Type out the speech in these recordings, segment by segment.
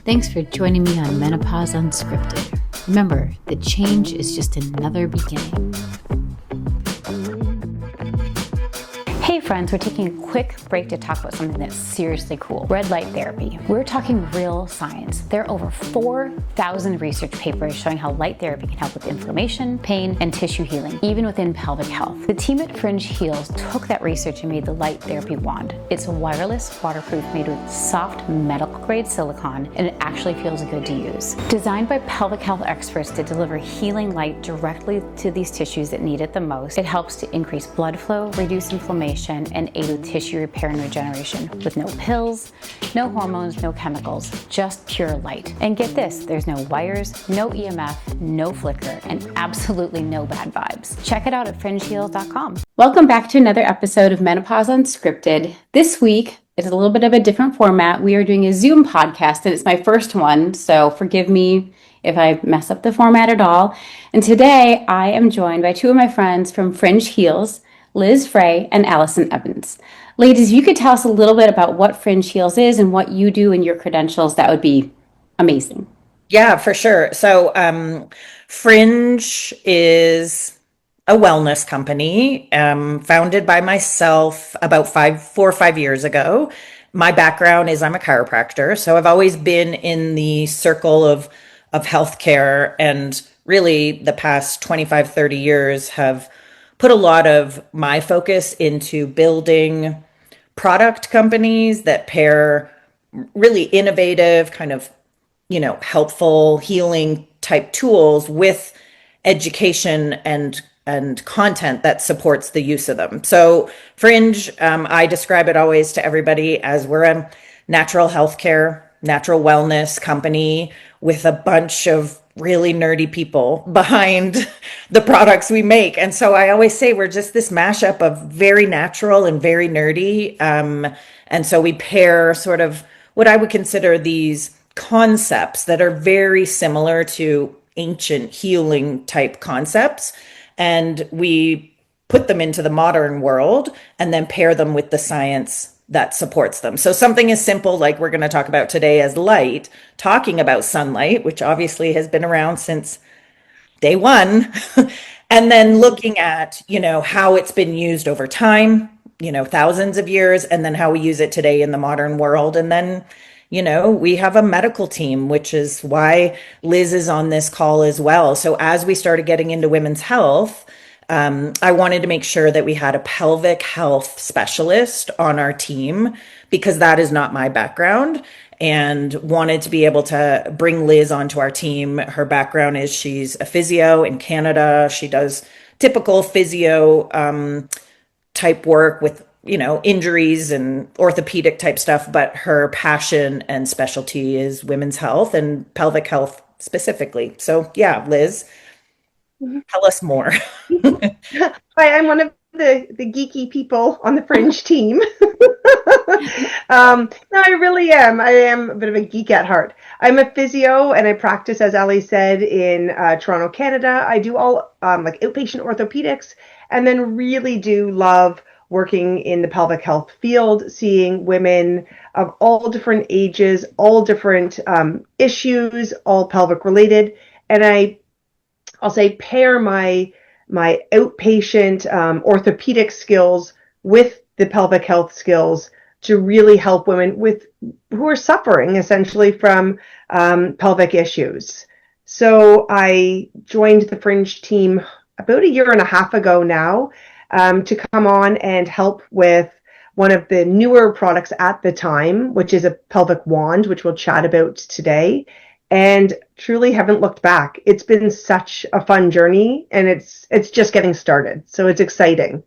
Thanks for joining me on Menopause Unscripted. Remember, the change is just another beginning. Hey friends, we're taking a quick break to talk about something that's seriously cool. Red light therapy. We're talking real science. There are over 4,000 research papers showing how light therapy can help with inflammation, pain, and tissue healing, even within pelvic health. The team at Fringe Heals took that research and made the light therapy wand. It's wireless, waterproof, made with soft medical grade silicone, and it actually feels good to use. Designed by pelvic health experts to deliver healing light directly to these tissues that need it the most, it helps to increase blood flow, reduce inflammation, and aid with tissue repair and regeneration with no pills, no hormones, no chemicals, just pure light. And get this, there's no wires, no EMF, no flicker, and absolutely no bad vibes. Check it out at fringeheals.com. Welcome back to another episode of Menopause Unscripted. This week is a little bit of a different format. We are doing a Zoom podcast, and it's my first one, so forgive me if I mess up the format at all. And today I am joined by two of my friends from Fringe Heals, Liz Frey and Allison Evans. Ladies, if you could tell us a little bit about what Fringe Heals is and what you do and your credentials, that would be amazing. Yeah, for sure. So Fringe is a wellness company founded by myself about 4 or 5 years ago. My background is I'm a chiropractor, so I've always been in the circle of healthcare, and really the past 25, 30 years have put a lot of my focus into building product companies that pair really innovative, kind of, helpful healing type tools with education and content that supports the use of them. So Fringe, I describe it always to everybody as we're a natural healthcare, natural wellness company with a bunch of really nerdy people behind the products we make. And so I always say we're just this mashup of very natural and very nerdy. And so we pair sort of what I would consider these concepts that are very similar to ancient healing type concepts. And we put them into the modern world and then pair them with the science that supports them. So something as simple like we're going to talk about today as light, talking about sunlight, which obviously has been around since day one, and then looking at, how it's been used over time, thousands of years, and then how we use it today in the modern world. And then, we have a medical team, which is why Liz is on this call as well. So as we started getting into women's health, I wanted to make sure that we had a pelvic health specialist on our team because that is not my background, and wanted to be able to bring Liz onto our team. Her background is she's a physio in Canada. She does typical physio type work with, injuries and orthopedic type stuff, but her passion and specialty is women's health and pelvic health specifically. So yeah, Liz, tell us more. Hi, I'm one of the geeky people on the Fringe team. No, I really am. I am a bit of a geek at heart. I'm a physio and I practice, as Ali said, in Toronto, Canada. I do all like outpatient orthopedics, and then really do love working in the pelvic health field, seeing women of all different ages, all different issues, all pelvic related. And I'll say pair my outpatient orthopedic skills with the pelvic health skills to really help women who are suffering essentially from pelvic issues. So I joined the Fringe team about 1.5 years ago now to come on and help with one of the newer products at the time, which is a pelvic wand, which we'll chat about today. And truly haven't looked back. It's been such a fun journey, and it's just getting started. So it's exciting.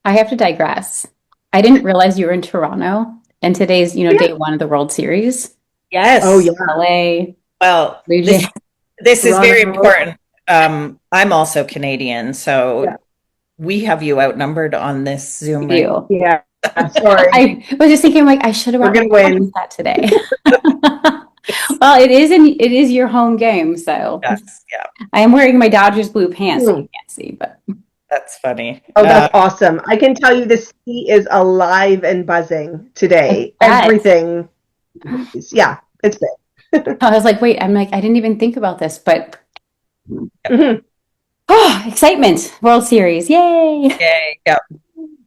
I have to digress. I didn't realize you were in Toronto, and today's, day one of the World Series. Yes. Oh, yeah. LA. Well, this is very important. I'm also Canadian, so yeah. We have you outnumbered on this Zoom. Yeah. Sorry. I was just thinking, I should have won that today. Well, it is your home game, so yes, yeah. I am wearing my Dodgers blue pants, so you can't see, but that's funny. Oh, that's awesome! I can tell you, this city is alive and buzzing today. Everything, yeah, it's big. I was like, wait, I'm like, I didn't even think about this, but Mhm. oh, excitement, World Series, yay. Yay. Yeah.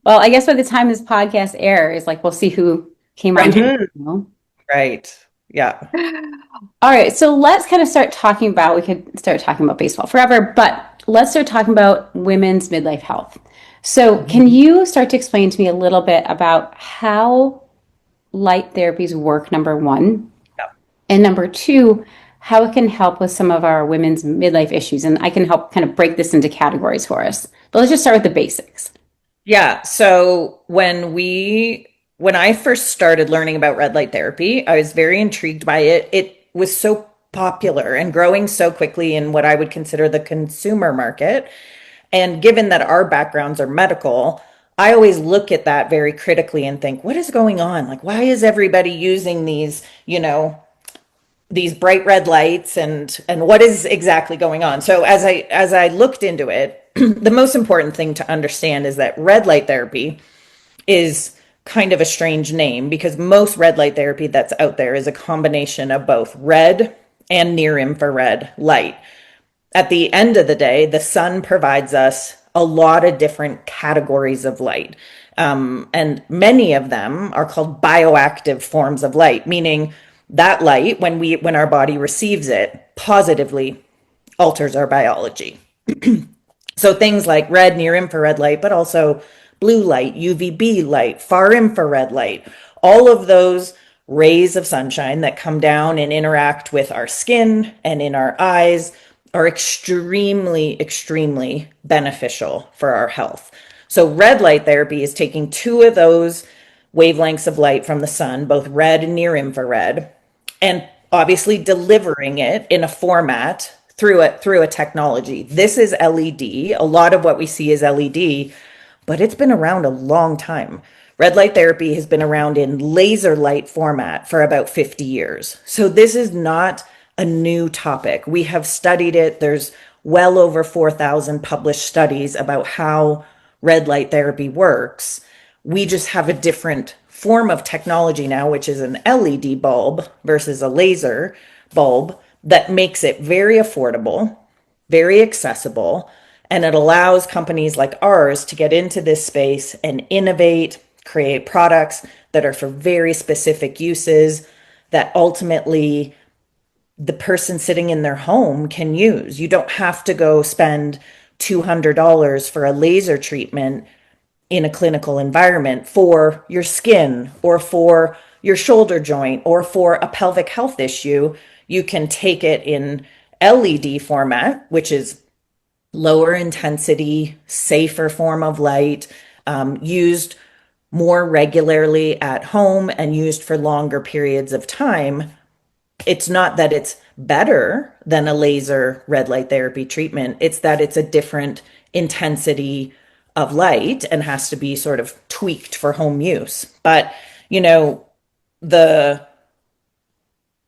Well, I guess by the time this podcast airs, like we'll see who came on. Right. Mhm. Right. Yeah. All right, so let's kind of start talking about, we could start talking about baseball forever, but let's start talking about women's midlife health. So, can you start to explain to me a little bit about how light therapies work, number one, Yeah. and number two, how it can help with some of our women's midlife issues? And I can help kind of break this into categories for us. But let's just start with the basics. Yeah. So when I first started learning about red light therapy, I was very intrigued by it. It was so popular and growing so quickly in what I would consider the consumer market. And given that our backgrounds are medical, I always look at that very critically and think, what is going on? Like, why is everybody using these bright red lights and what is exactly going on? So as I looked into it, the most important thing to understand is that red light therapy is kind of a strange name because most red light therapy that's out there is a combination of both red and near infrared light. At the end of the day, the sun provides us a lot of different categories of light. And many of them are called bioactive forms of light, meaning that light, when our body receives it, positively alters our biology. So things like red near infrared light, but also blue light, UVB light, far infrared light, all of those rays of sunshine that come down and interact with our skin and in our eyes are extremely, extremely beneficial for our health. So red light therapy is taking two of those wavelengths of light from the sun, both red and near infrared, and obviously delivering it in a format through a technology. This is LED. A lot of what we see is LED, but it's been around a long time. Red light therapy has been around in laser light format for about 50 years. So this is not a new topic. We have studied it. There's well over 4,000 published studies about how red light therapy works. We just have a different form of technology now, which is an LED bulb versus a laser bulb that makes it very affordable, very accessible, and it allows companies like ours to get into this space and innovate, create products that are for very specific uses that ultimately the person sitting in their home can use. You don't have to go spend $200 for a laser treatment in a clinical environment for your skin or for your shoulder joint or for a pelvic health issue. You can take it in LED format, which is lower intensity, safer form of light, used more regularly at home and used for longer periods of time. It's not that it's better than a laser red light therapy treatment. It's that it's a different intensity of light and has to be sort of tweaked for home use. But, you know, the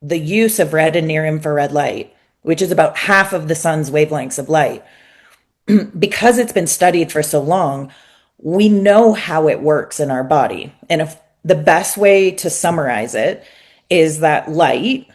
the use of red and near infrared light, which is about half of the sun's wavelengths of light, because it's been studied for so long, we know how it works in our body. And if the best way to summarize it is that light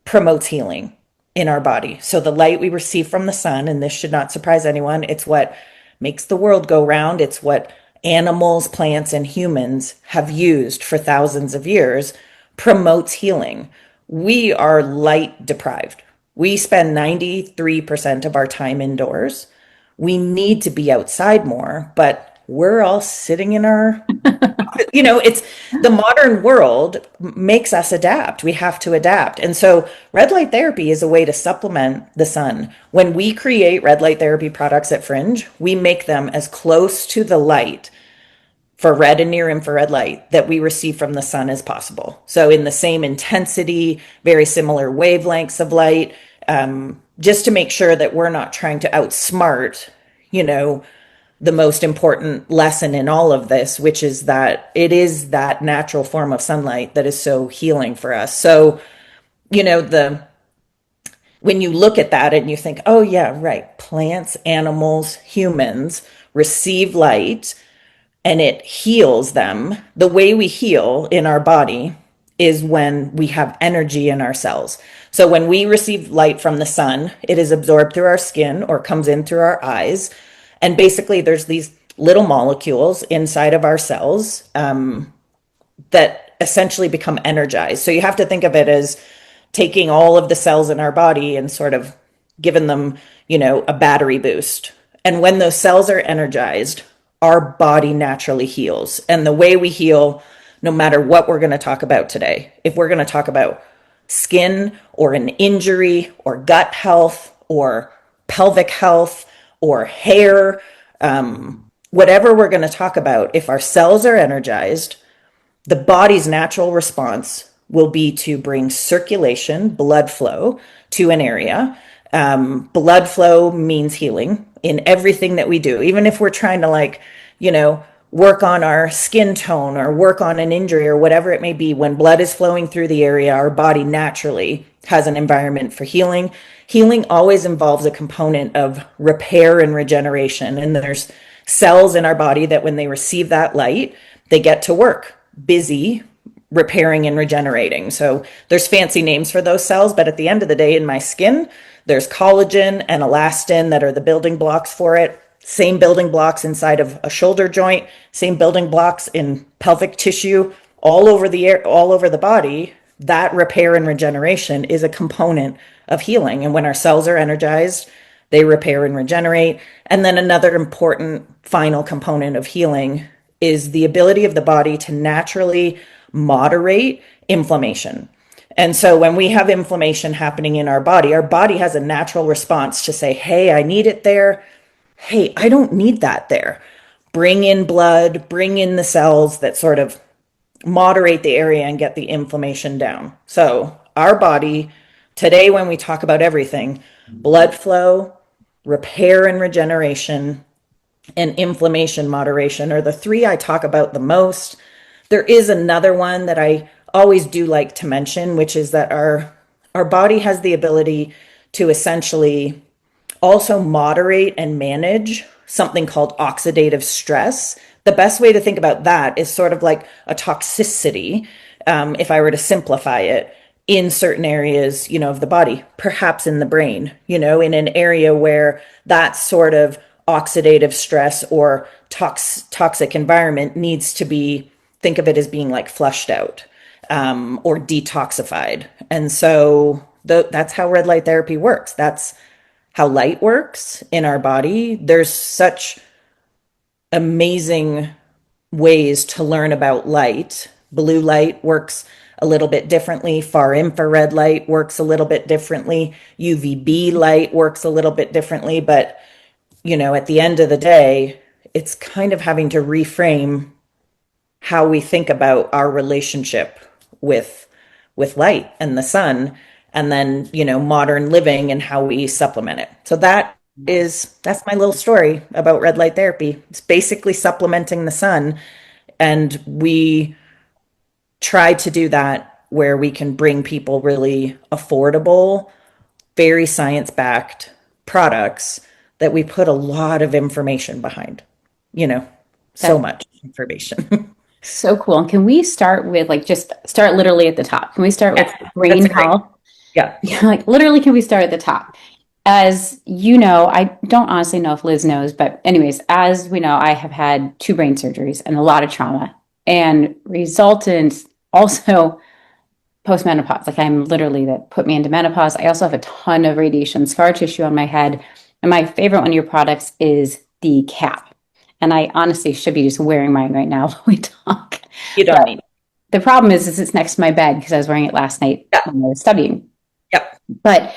promotes healing in our body. So the light we receive from the sun, and this should not surprise anyone, it's what makes the world go round. It's what animals, plants, and humans have used for thousands of years, promotes healing. We are light deprived. We spend 93% of our time indoors. We need to be outside more, but we're all sitting in our it's the modern world makes us adapt. We have to adapt. And so red light therapy is a way to supplement the sun. When we create red light therapy products at Fringe, we make them as close to the light for red and near infrared light that we receive from the sun as possible. So in the same intensity, very similar wavelengths of light, just to make sure that we're not trying to outsmart, the most important lesson in all of this, which is that it is that natural form of sunlight that is so healing for us. So, when you look at that and you think, oh yeah, right, plants, animals, humans receive light and it heals them. The way we heal in our body is when we have energy in our cells. So when we receive light from the sun, it is absorbed through our skin or comes in through our eyes. And basically, there's these little molecules inside of our cells that essentially become energized. So you have to think of it as taking all of the cells in our body and sort of giving them, a battery boost. And when those cells are energized, our body naturally heals. And the way we heal, no matter what we're going to talk about today, if we're going to talk about skin or an injury or gut health or pelvic health or hair, whatever we're going to talk about, if our cells are energized, the body's natural response will be to bring circulation, blood flow to an area. Blood flow means healing in everything that we do, even if we're trying to work on our skin tone or work on an injury or whatever it may be. When blood is flowing through the area, our body naturally has an environment for healing. Healing always involves a component of repair and regeneration. And there's cells in our body that when they receive that light, they get to work busy repairing and regenerating. So there's fancy names for those cells, but at the end of the day, in my skin, there's collagen and elastin that are the building blocks for it. Same building blocks inside of a shoulder joint, same building blocks in pelvic tissue, all over the body. That repair and regeneration is a component of healing. And when our cells are energized, they repair and regenerate. And then another important final component of healing is the ability of the body to naturally moderate inflammation. And so when we have inflammation happening in our body has a natural response to say, hey, I need it there. Hey, I don't need that there. Bring in blood, bring in the cells that sort of moderate the area and get the inflammation down. So our body today, when we talk about everything, blood flow, repair and regeneration, and inflammation moderation are the three I talk about the most. There is another one that I always do like to mention, which is that our body has the ability to essentially also moderate and manage something called oxidative stress. The best way to think about that is sort of like a toxicity, if I were to simplify it, in certain areas, of the body, perhaps in the brain, in an area where that sort of oxidative stress or toxic environment needs to be, think of it as being like flushed out or detoxified. And so that's how red light therapy works. That's how light works in our body. There's such amazing ways to learn about light. Blue light works a little bit differently. Far infrared light works a little bit differently. UVB light works a little bit differently. But, at the end of the day, it's kind of having to reframe how we think about our relationship with light and the sun, and then, modern living and how we supplement it. So that's my little story about red light therapy. It's basically supplementing the sun. And we try to do that where we can bring people really affordable, very science-backed products that we put a lot of information behind, so much information. So cool. And can we start with just start literally at the top? Can we start with brain health? Yeah. Literally, can we start at the top? As you know, I don't honestly know if Liz knows, but anyways, as we know, I have had 2 brain surgeries and a lot of trauma, and resultant also post-menopause. I'm literally, that put me into menopause. I also have a ton of radiation scar tissue on my head. And my favorite one of your products is the cap. And I honestly should be just wearing mine right now while we talk. You don't need it. The problem is it's next to my bed because I was wearing it last night when I was studying. Yep. But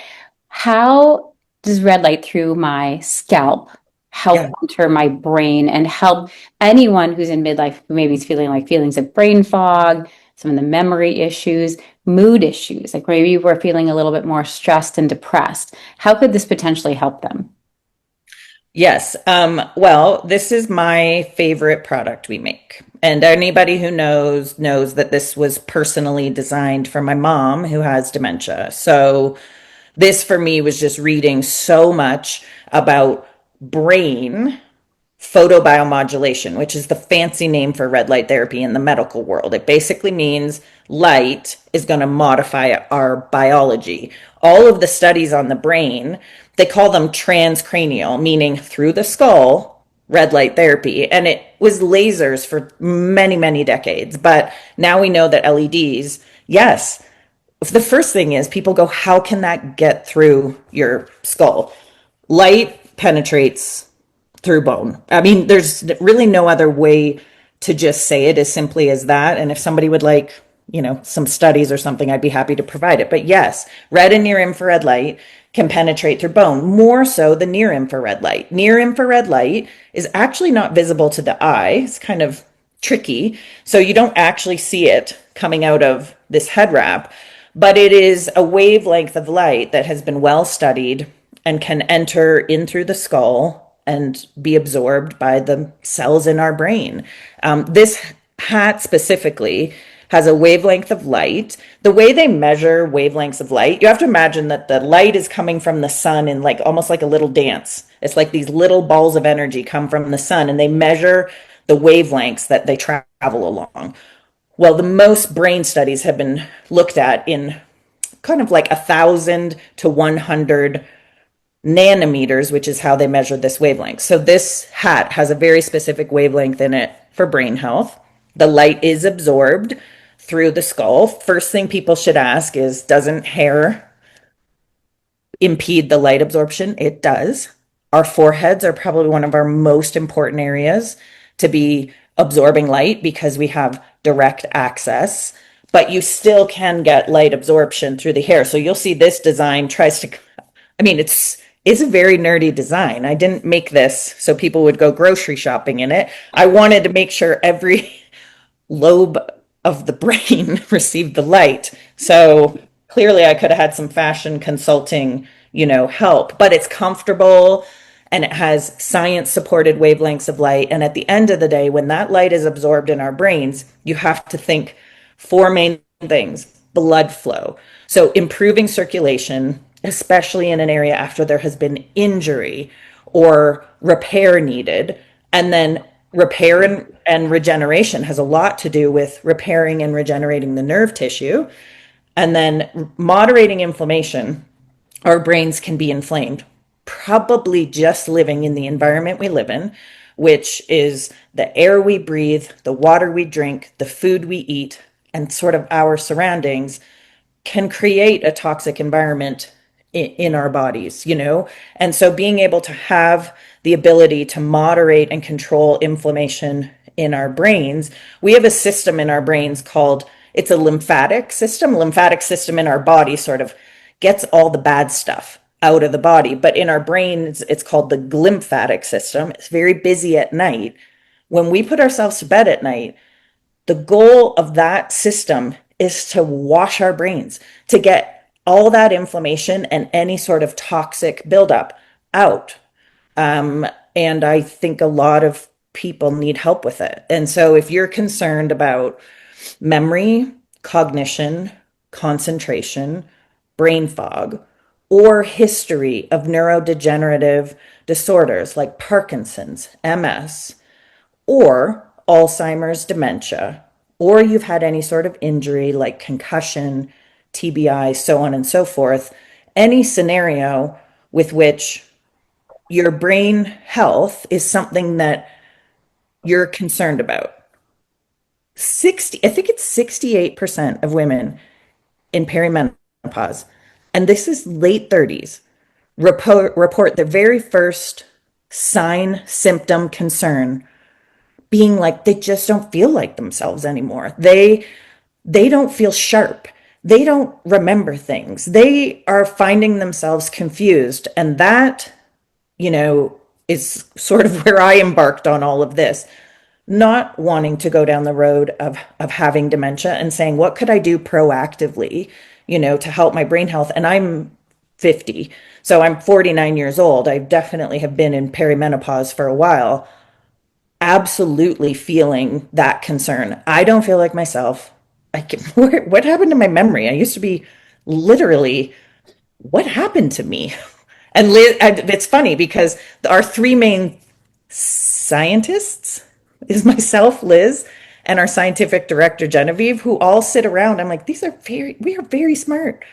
how does red light through my scalp help enter my brain and help anyone who's in midlife who maybe is feeling feelings of brain fog, some of the memory issues, mood issues, maybe we're feeling a little bit more stressed and depressed? How could this potentially help them? Yes. Well, this is my favorite product we make. And anybody who knows that this was personally designed for my mom who has dementia. So this for me was just reading so much about brain photobiomodulation, which is the fancy name for red light therapy in the medical world. It basically means light is going to modify our biology. All of the studies on the brain, they call them transcranial, meaning through the skull, red light therapy. And it was lasers for many, many decades. But now we know that LEDs, yes. The first thing is people go, how can that get through your skull? Light penetrates through bone. I mean, there's really no other way to just say it as simply as that. And if somebody would like, some studies or something, I'd be happy to provide it. But yes, red and near infrared light can penetrate through bone more so than near infrared light. Near infrared light is actually not visible to the eye. It's kind of tricky. So you don't actually see it coming out of this head wrap, but it is a wavelength of light that has been well studied and can enter in through the skull and be absorbed by the cells in our brain. This hat specifically has a wavelength of light. The way they measure wavelengths of light, you have to imagine that the light is coming from the sun in almost like a little dance. It's like these little balls of energy come from the sun, and they measure the wavelengths that they travel along. Well, the most brain studies have been looked at in kind of like 1,000 to 100 nanometers, which is how they measure this wavelength. So this hat has a very specific wavelength in it for brain health. The light is absorbed through the skull. First thing people should ask is, doesn't hair impede the light absorption? It does. Our foreheads are probably one of our most important areas to be absorbing light because we have direct access, but you still can get light absorption through the hair. So you'll see this design it's a very nerdy design. I didn't make this so people would go grocery shopping in it. I wanted to make sure every lobe of the brain received the light. So clearly I could have had some fashion consulting, help, but it's comfortable and it has science supported wavelengths of light. And at the end of the day, when that light is absorbed in our brains, you have to think four main things: blood flow. So improving circulation, especially in an area after there has been injury or repair needed. And then repair and regeneration has a lot to do with repairing and regenerating the nerve tissue. And then moderating inflammation. Our brains can be inflamed, probably just living in the environment we live in, which is the air we breathe, the water we drink, the food we eat, and sort of our surroundings can create a toxic environment in our bodies, And so being able to have the ability to moderate and control inflammation in our brains, we have a system in our brains called, it's a lymphatic system. Lymphatic system in our body sort of gets all the bad stuff out of the body. But in our brain, it's called the glymphatic system. It's very busy at night. When we put ourselves to bed at night, the goal of that system is to wash our brains, to get all that inflammation and any sort of toxic buildup out. And I think a lot of people need help with it. And so if you're concerned about memory, cognition, concentration, brain fog, or history of neurodegenerative disorders like Parkinson's, MS, or Alzheimer's, dementia, or you've had any sort of injury like concussion, TBI, so on and so forth, any scenario with which your brain health is something that you're concerned about. I think it's 68% of women in perimenopause, and this is late 30s, report their very first sign, symptom, concern being like they just don't feel like themselves anymore. They don't feel sharp. They don't remember things. They are finding themselves confused. And that, is sort of where I embarked on all of this, not wanting to go down the road of having dementia and saying, what could I do proactively, to help my brain health? And I'm 50, so I'm 49 years old. I definitely have been in perimenopause for a while, absolutely feeling that concern. I don't feel like myself. What happened to my memory? I used to be literally, what happened to me? And it's funny because our three main scientists is myself, Liz, and our scientific director, Genevieve, who all sit around. I'm like, we are very smart.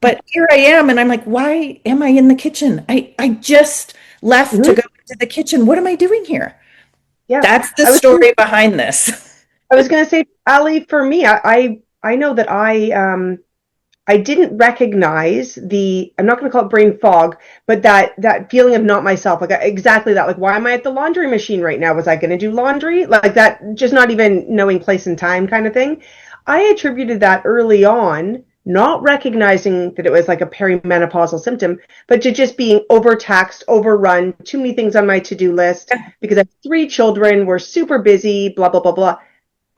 But here I am, and I'm like, why am I in the kitchen? I just left to Mhm. go to the kitchen. What am I doing here? Yeah. That's the I was story behind this. I was going to say, Ali, for me, I know that I didn't recognize I'm not going to call it brain fog, but that feeling of not myself, like exactly that, like, why am I at the laundry machine right now? Was I going to do laundry? Like that, just not even knowing place and time kind of thing. I attributed that early on, not recognizing that it was like a perimenopausal symptom, but to just being overtaxed, overrun, too many things on my to-do list because I have 3 children, we're super busy, blah, blah, blah, blah.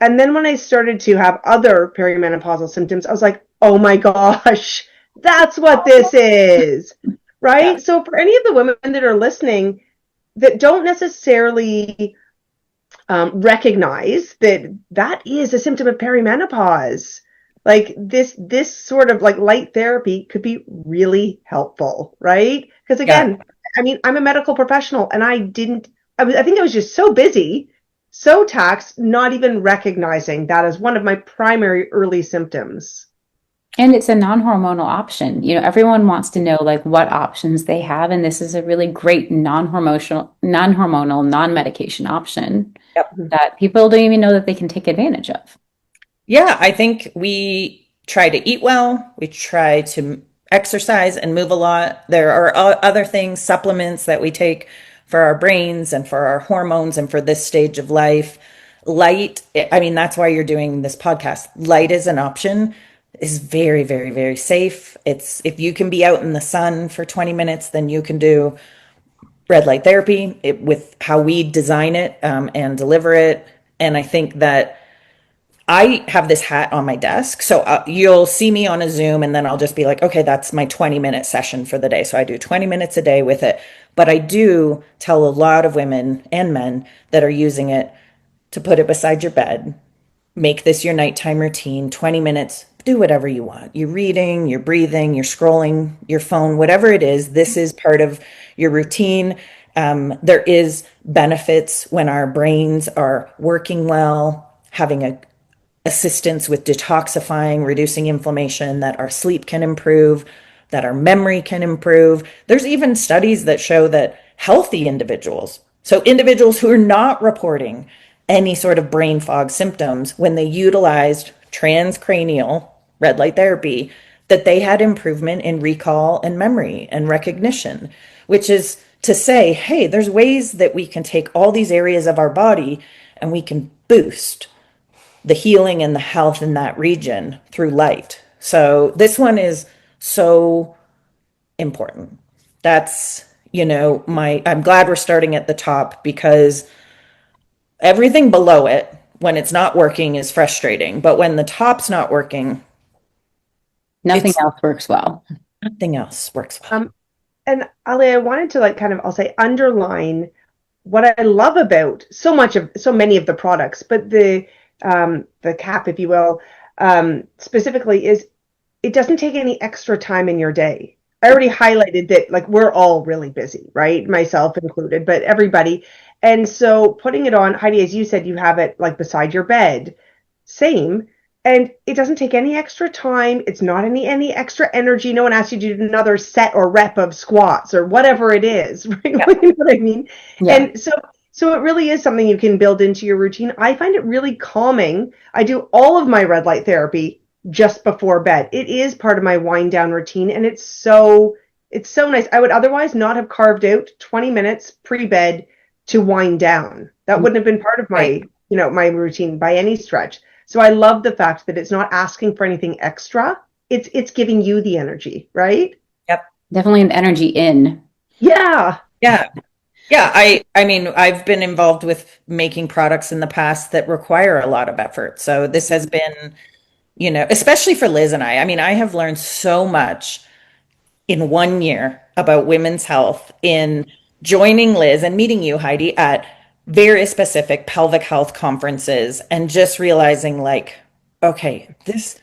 And then when I started to have other perimenopausal symptoms, I was like, oh my gosh, that's what this is. Yeah. Right? So for any of the women that are listening that don't necessarily recognize that that is a symptom of perimenopause, like this sort of like light therapy could be really helpful, right? Because Yeah. again, I mean, I'm a medical professional and I think I was just so busy, so taxed, not even recognizing that as one of my primary early symptoms. And it's a non-hormonal option. You know, everyone wants to know like what options they have, and this is a really great non-hormonal, non-medication option Yep. that people don't even know that they can take advantage of. Yeah, I think we try to eat well, we try to exercise and move a lot. There are other things, supplements that we take for our brains and for our hormones and for this stage of life. Light, I mean, that's why you're doing this podcast. Light is an option, is very, very, very safe. It's if you can be out in the sun for 20 minutes, then you can do red light therapy with how we design it and deliver it. And I think that I have this hat on my desk. So you'll see me on a Zoom and then I'll just be like, okay, that's my 20-minute session for the day. So I do 20 minutes a day with it. But I do tell a lot of women and men that are using it to put it beside your bed. Make this your nighttime routine, 20 minutes, do whatever you want. You're reading, you're breathing, you're scrolling your phone, whatever it is, this is part of your routine. There is benefits when our brains are working well, having a assistance with detoxifying, reducing inflammation, that our sleep can improve, that our memory can improve. There's even studies that show that healthy individuals, so individuals who are not reporting any sort of brain fog symptoms, when they utilized transcranial red light therapy, that they had improvement in recall and memory and recognition, which is to say, hey, there's ways that we can take all these areas of our body and we can boost the healing and the health in that region through light. So this one is so important. That's, I'm glad we're starting at the top because everything below it, when it's not working, is frustrating. But when the top's not working, Nothing it's else works well. nothing else works well. And Ali, I wanted to like kind of, I'll say, underline what I love about so many of the products, but the cap, if you will, specifically is it doesn't take any extra time in your day. I already highlighted that like we're all really busy, right? Myself included, but everybody. And so putting it on, Heidi, as you said, you have it like beside your bed. Same. And it doesn't take any extra time. It's not any extra energy. No one asks you to do another set or rep of squats or whatever it is, right? Yeah. You know what I mean? Yeah. And so it really is something you can build into your routine. I find it really calming. I do all of my red light therapy just before bed. It is part of my wind down routine, and it's so nice. I would otherwise not have carved out 20 minutes pre-bed to wind down. That wouldn't have been part of my, my routine by any stretch. So I love the fact that it's not asking for anything extra. It's giving you the energy, right? Yep. Definitely an energy in. Yeah. Yeah. Yeah, I mean, I've been involved with making products in the past that require a lot of effort. So this has been, especially for Liz and I. I mean, I have learned so much in 1 year about women's health in joining Liz and meeting you, Heidi, at very specific pelvic health conferences and just realizing like, okay, this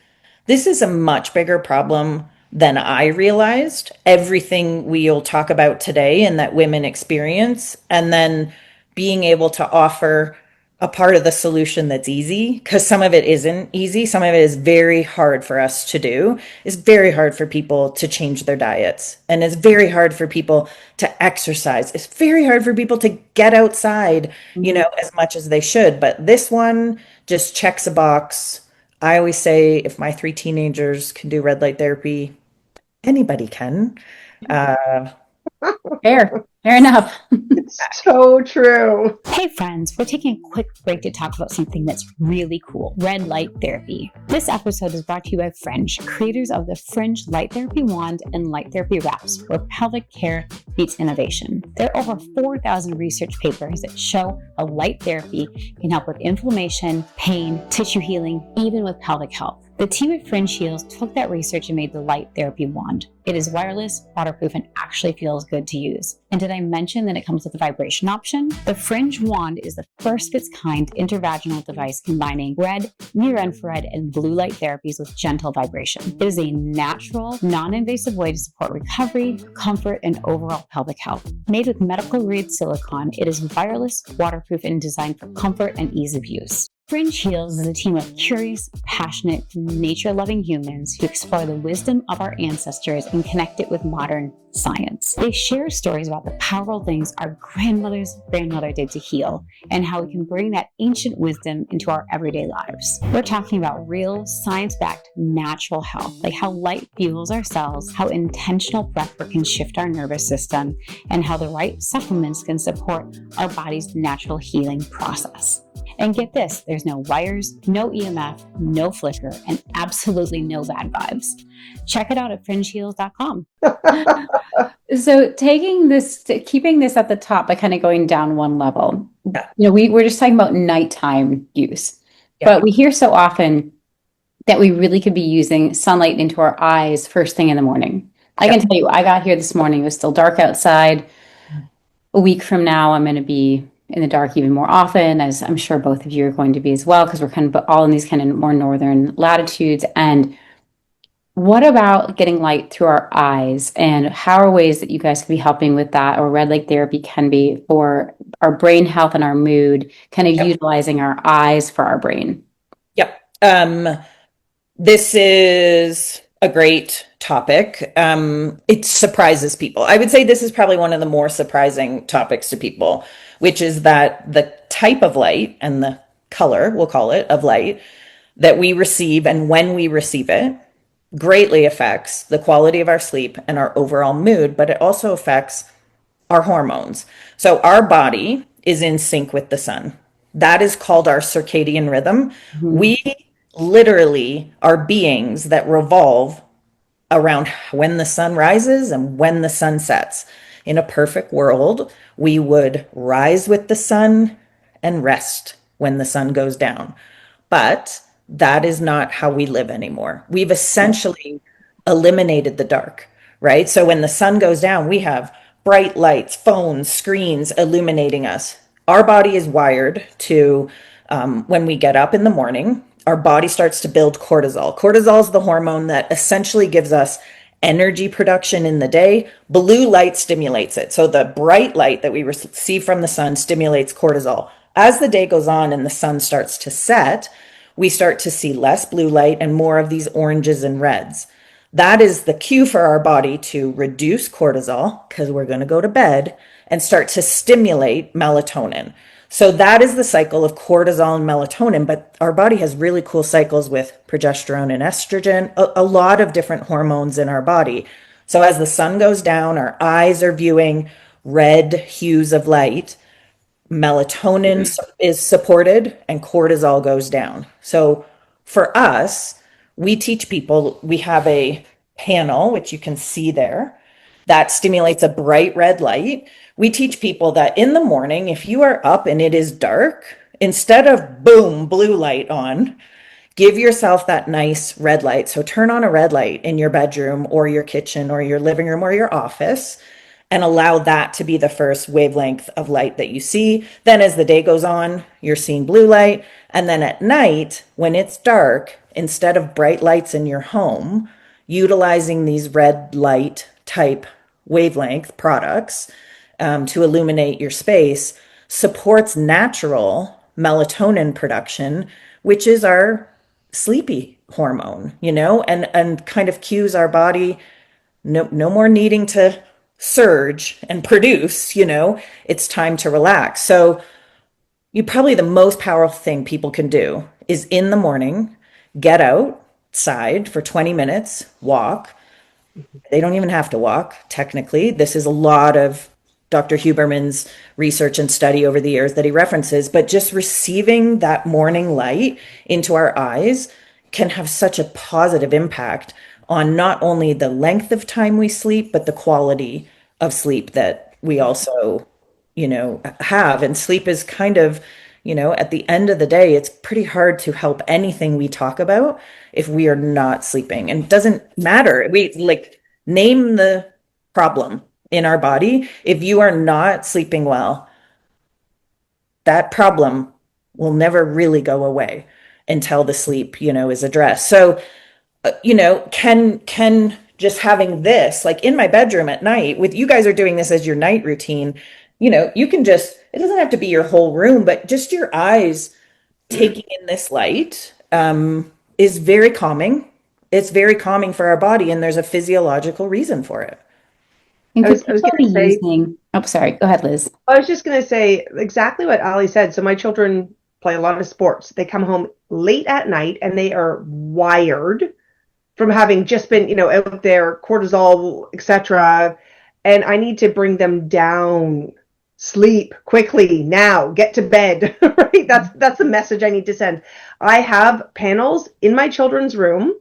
is a much bigger problem than I realized. Everything we'll talk about today and that women experience, and then being able to offer a part of the solution that's easy, because some of it isn't easy. Some of it is very hard for us to do. It's very hard for people to change their diets, and it's very hard for people to exercise. It's very hard for people to get outside, as much as they should. But this one just checks a box. I always say if my 3 teenagers can do red light therapy, anybody can. Fair enough. It's so true. Hey friends, we're taking a quick break to talk about something that's really cool, red light therapy. This episode is brought to you by Fringe, creators of the Fringe Light Therapy Wand and Light Therapy Wraps, where pelvic care meets innovation. There are over 4,000 research papers that show how light therapy can help with inflammation, pain, tissue healing, even with pelvic health. The team at Fringe Heals took that research and made the Light Therapy Wand. It is wireless, waterproof, and actually feels good to use. And did I mention that it comes with a vibration option? The Fringe Wand is the first of its kind intervaginal device combining red, near-infrared, and blue light therapies with gentle vibration. It is a natural, non-invasive way to support recovery, comfort, and overall pelvic health. Made with medical-grade silicone, it is wireless, waterproof, and designed for comfort and ease of use. Fringe Heals is a team of curious, passionate, nature-loving humans who explore the wisdom of our ancestors and connect it with modern science. They share stories about the powerful things our grandmother did to heal and how we can bring that ancient wisdom into our everyday lives. We're talking about real, science-backed, natural health, like how light fuels our cells, how intentional breathwork can shift our nervous system, and how the right supplements can support our body's natural healing process. And get this, there's no wires, no EMF, no flicker, and absolutely no bad vibes. Check it out at fringeheals.com. So keeping this at the top, but kind of going down one level, we're just talking about nighttime use, but we hear so often that we really could be using sunlight into our eyes first thing in the morning. I can tell you, I got here this morning, it was still dark outside. A week from now, I'm going to be in the dark even more often, as I'm sure both of you are going to be as well, because we're kind of all in these kind of more northern latitudes. And what about getting light through our eyes, and how are ways that you guys can be helping with that, or red light therapy can be for our brain health and our mood, kind of utilizing our eyes for our brain? This is a great topic. It surprises people. I would say this is probably one of the more surprising topics to people, which is that the type of light and the color, we'll call it, of light that we receive and when we receive it greatly affects the quality of our sleep and our overall mood, but it also affects our hormones. So our body is in sync with the sun. That is called our circadian rhythm. Mm-hmm. We literally are beings that revolve around when the sun rises and when the sun sets. In a perfect world, we would rise with the sun and rest when the sun goes down. But that is not how we live anymore. We've essentially eliminated the dark, right? So when the sun goes down, we have bright lights, phones, screens illuminating us. Our body is wired to, when we get up in the morning, our body starts to build cortisol. Cortisol is the hormone that essentially gives us energy production in the day. Blue light stimulates it. So the bright light that we receive from the sun stimulates cortisol. As the day goes on and the sun starts to set, we start to see less blue light and more of these oranges and reds. That is the cue for our body to reduce cortisol, because we're going to go to bed, and start to stimulate melatonin. So that is the cycle of cortisol and melatonin, but our body has really cool cycles with progesterone and estrogen, a lot of different hormones in our body. So as the sun goes down, our eyes are viewing red hues of light, melatonin is supported, and cortisol goes down. So for us, we teach people, we have a panel, which you can see there, that stimulates a bright red light. We teach people that in the morning, if you are up and it is dark, instead of boom, blue light on, give yourself that nice red light. So turn on a red light in your bedroom or your kitchen or your living room or your office, and allow that to be the first wavelength of light that you see. Then as the day goes on, you're seeing blue light. And then at night, when it's dark, instead of bright lights in your home, utilizing these red light type wavelength products to illuminate your space, supports natural melatonin production, which is our sleepy hormone, and kind of cues our body, no more needing to surge and produce, it's time to relax. So probably the most powerful thing people can do is in the morning, get outside for 20 minutes, walk. They don't even have to walk, technically. This is a lot of Dr. Huberman's research and study over the years that he references, but just receiving that morning light into our eyes can have such a positive impact on not only the length of time we sleep, but the quality of sleep that we also, have. And sleep is kind of, at the end of the day, it's pretty hard to help anything we talk about if we are not sleeping. And it doesn't matter. We name the problem in our body. If you are not sleeping well, that problem will never really go away until the sleep, is addressed. So, can just having this, in my bedroom at night, with you guys are doing this as your night routine, you can just, it doesn't have to be your whole room, but just your eyes taking in this light is very calming. It's very calming for our body, and there's a physiological reason for it. And I was going to say, oh, sorry, go ahead, Liz. I was just going to say exactly what Ali said. So my children play a lot of sports. They come home late at night and they are wired from having just been, out there, cortisol, etc. And I need to bring them down. Sleep quickly now. Get to bed. Right? That's the message I need to send. I have panels in my children's room.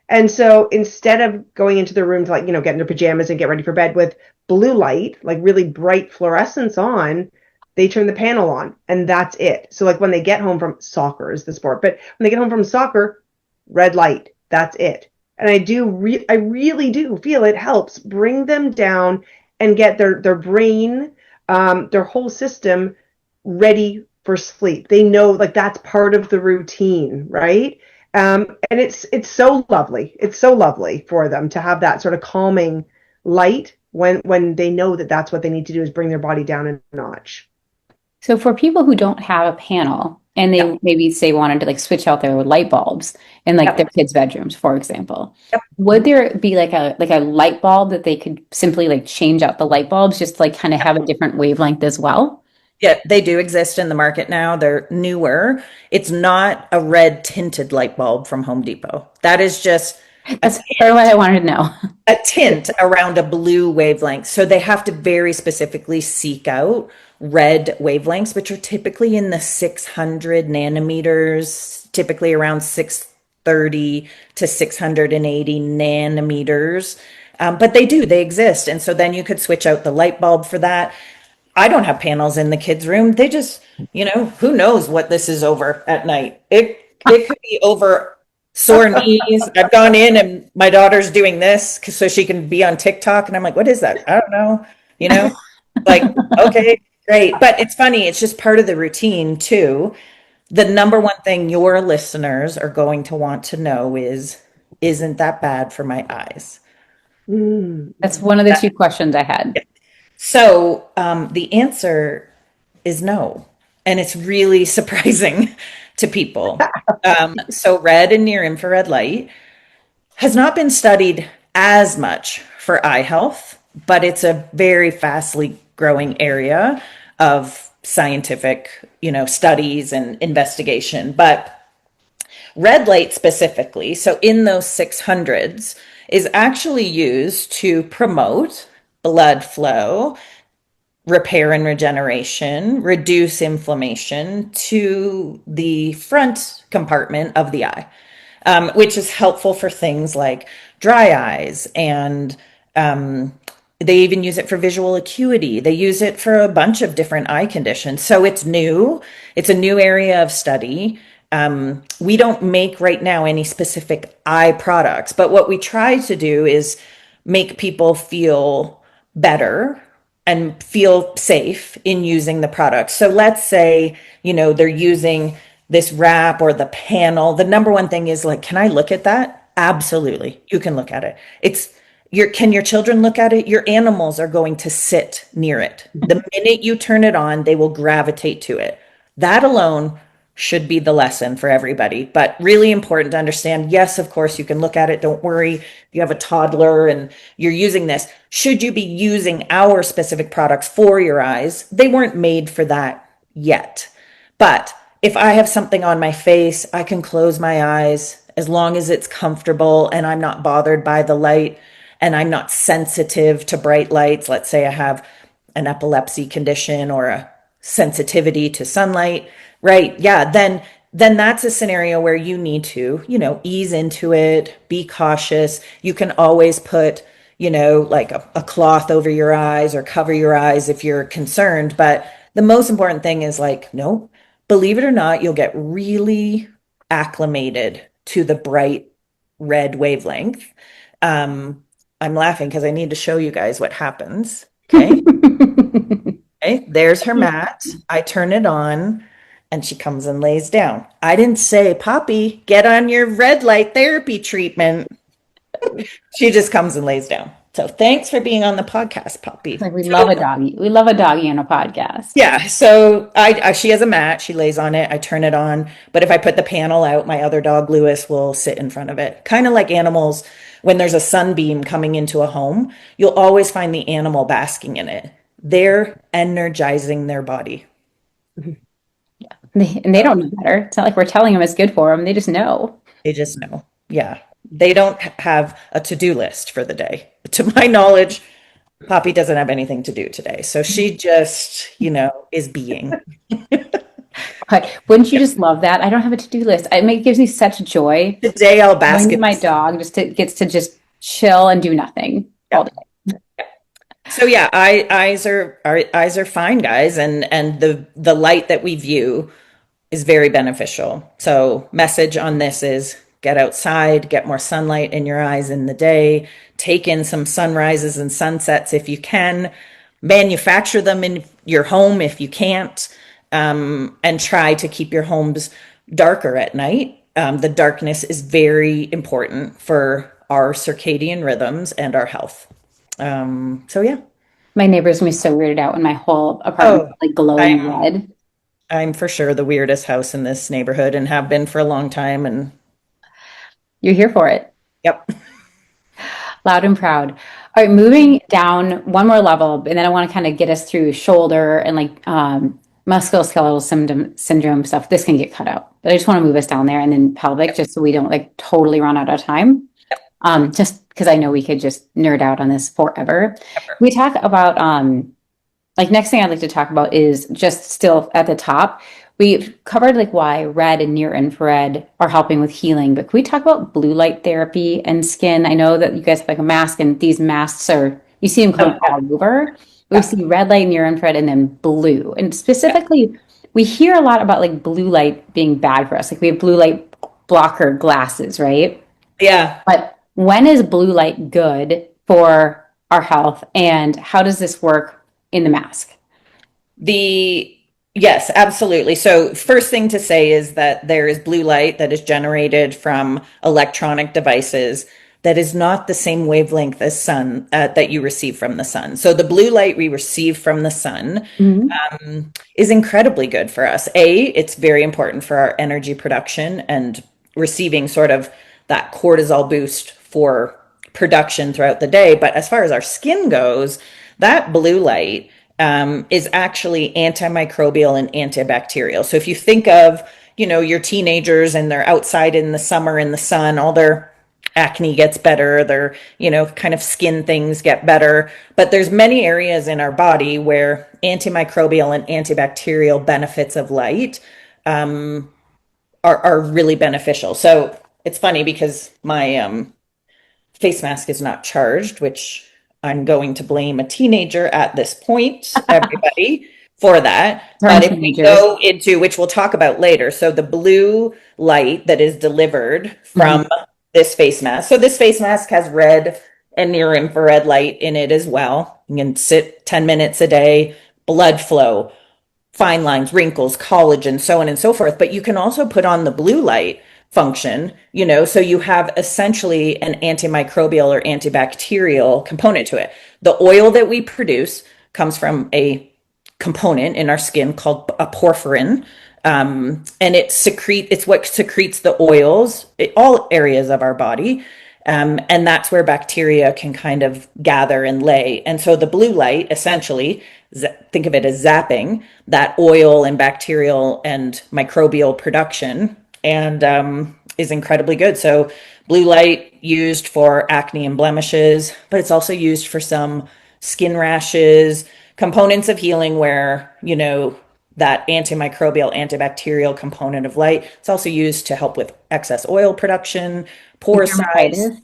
And so instead of going into the room to get in their pajamas and get ready for bed with blue light, really bright fluorescence on, they turn the panel on and that's it. So when they get home from soccer is the sport, but when they get home from soccer, red light, that's it. And I really do feel it helps bring them down and get their brain, their whole system ready for sleep. They know that's part of the routine, right? And it's so lovely. It's so lovely for them to have that sort of calming light when they know that that's what they need to do is bring their body down a notch. So for people who don't have a panel and they maybe say wanted to switch out their light bulbs in their kids' bedrooms, for example, would there be a light bulb that they could simply change out the light bulbs just kind of have a different wavelength as well? Yeah, they do exist in the market now. They're newer. It's not a red tinted light bulb from Home Depot. That is just that's what I wanted to know. A tint around a blue wavelength. So they have to very specifically seek out red wavelengths, which are typically in the 600 nanometers, typically around 630 to 680 nanometers. But they exist. And so then you could switch out the light bulb for that. I don't have panels in the kids' room. They just, who knows what this is over at night. It could be over sore knees. I've gone in and my daughter's doing this so she can be on TikTok. And I'm like, what is that? I don't know, okay, great. But it's funny. It's just part of the routine too. The number one thing your listeners are going to want to know is, isn't that bad for my eyes? That's one of the two questions I had. So the answer is no. And it's really surprising to people. So red and near infrared light has not been studied as much for eye health, but it's a very fastly growing area of scientific, studies and investigation. But red light specifically, so in those 600s, is actually used to promote blood flow, repair and regeneration, reduce inflammation to the front compartment of the eye, which is helpful for things like dry eyes. And they even use it for visual acuity. They use it for a bunch of different eye conditions. So it's new. It's a new area of study. We don't make right now any specific eye products, but what we try to do is make people feel better and feel safe in using the product. So let's say, they're using this wrap or the panel. The number one thing is can I look at that? Absolutely. You can look at it. Can your children look at it? Your animals are going to sit near it. The minute you turn it on, they will gravitate to it. That alone should be the lesson for everybody, but really important to understand. Yes, of course, you can look at it. Don't worry. If you have a toddler and you're using this, should you be using our specific products for your eyes? They weren't made for that yet. But if I have something on my face, I can close my eyes as long as it's comfortable and I'm not bothered by the light and I'm not sensitive to bright lights. Let's say I have an epilepsy condition or a sensitivity to sunlight, right? Yeah, then that's a scenario where you need to, ease into it, be cautious. You can always put, like a cloth over your eyes or cover your eyes if you're concerned. But the most important thing is like, no, believe it or not, you'll get really acclimated to the bright red wavelength. I'm laughing because I need to show you guys what happens. Okay. Okay. There's her mat. I turn it on and she comes and lays down. I didn't say, Poppy, get on your red light therapy treatment. She just comes and lays down. So thanks for being on the podcast, Poppy. Like we love a doggy. We love a doggy on a podcast. Yeah. So she has a mat. She lays on it. I turn it on. But if I put the panel out, my other dog, Lewis, will sit in front of it. Kind of like animals. When there's a sunbeam coming into a home, you'll always find the animal basking in it. They're energizing their body. Yeah. And they don't know better. It's not like we're telling them it's good for them. They just know. They just know. Yeah. They don't have a to-do list for the day. To my knowledge, Poppy doesn't have anything to do today. So she just, is being. But wouldn't you just love that? I don't have a to-do list. It gives me such joy. Today I'll bask. My dog gets to just chill and do nothing all day. So yeah, eyes are fine, guys, and the light that we view is very beneficial. So message on this is get outside, get more sunlight in your eyes in the day, take in some sunrises and sunsets if you can, manufacture them in your home if you can't, and try to keep your homes darker at night. The darkness is very important for our circadian rhythms and our health. So yeah. My neighbors will be so weirded out when my whole apartment is like glowing red. I'm for sure the weirdest house in this neighborhood and have been for a long time. And you're here for it. Yep. Loud and proud. All right, moving down one more level, and then I want to kind of get us through shoulder and like musculoskeletal syndrome stuff. This can get cut out, but I just want to move us down there, and then pelvic, just so we don't like totally run out of time. Just because I know we could just nerd out on this forever. We talk about like next thing I'd like to talk about is just still at the top. We've covered like why red and near infrared are helping with healing, but can we talk about blue light therapy and skin? I know that you guys have like a mask, and these masks you see them come all over. We see red light, near infrared, and then blue. And specifically, we hear a lot about like blue light being bad for us. Like we have blue light blocker glasses, right? Yeah. But when is blue light good for our health, and how does this work in the mask? Yes, absolutely. So first thing to say is that there is blue light that is generated from electronic devices that is not the same wavelength as sun that you receive from the sun. So the blue light we receive from the sun is incredibly good for us. It's very important for our energy production and receiving sort of that cortisol boost for production throughout the day. But as far as our skin goes, that blue light is actually antimicrobial and antibacterial. So if you think of, your teenagers and they're outside in the summer in the sun, all their acne gets better, their, kind of skin things get better. But there's many areas in our body where antimicrobial and antibacterial benefits of light are really beneficial. So it's funny because my face mask is not charged, which I'm going to blame a teenager at this point, everybody, for that. But if we go into, which we'll talk about later, so the blue light that is delivered from this face mask. So this face mask has red and near infrared light in it as well. You can sit 10 minutes a day, blood flow, fine lines, wrinkles, collagen, so on and so forth. But you can also put on the blue light function, so you have essentially an antimicrobial or antibacterial component to it. The oil that we produce comes from a component in our skin called a porphyrin. And it's what secretes the oils in all areas of our body. And that's where bacteria can kind of gather and lay. And so the blue light, essentially, think of it as zapping that oil and bacterial and microbial production, and is incredibly good. So blue light used for acne and blemishes, but it's also used for some skin rashes, components of healing where, that antimicrobial, antibacterial component of light. It's also used to help with excess oil production, pore size.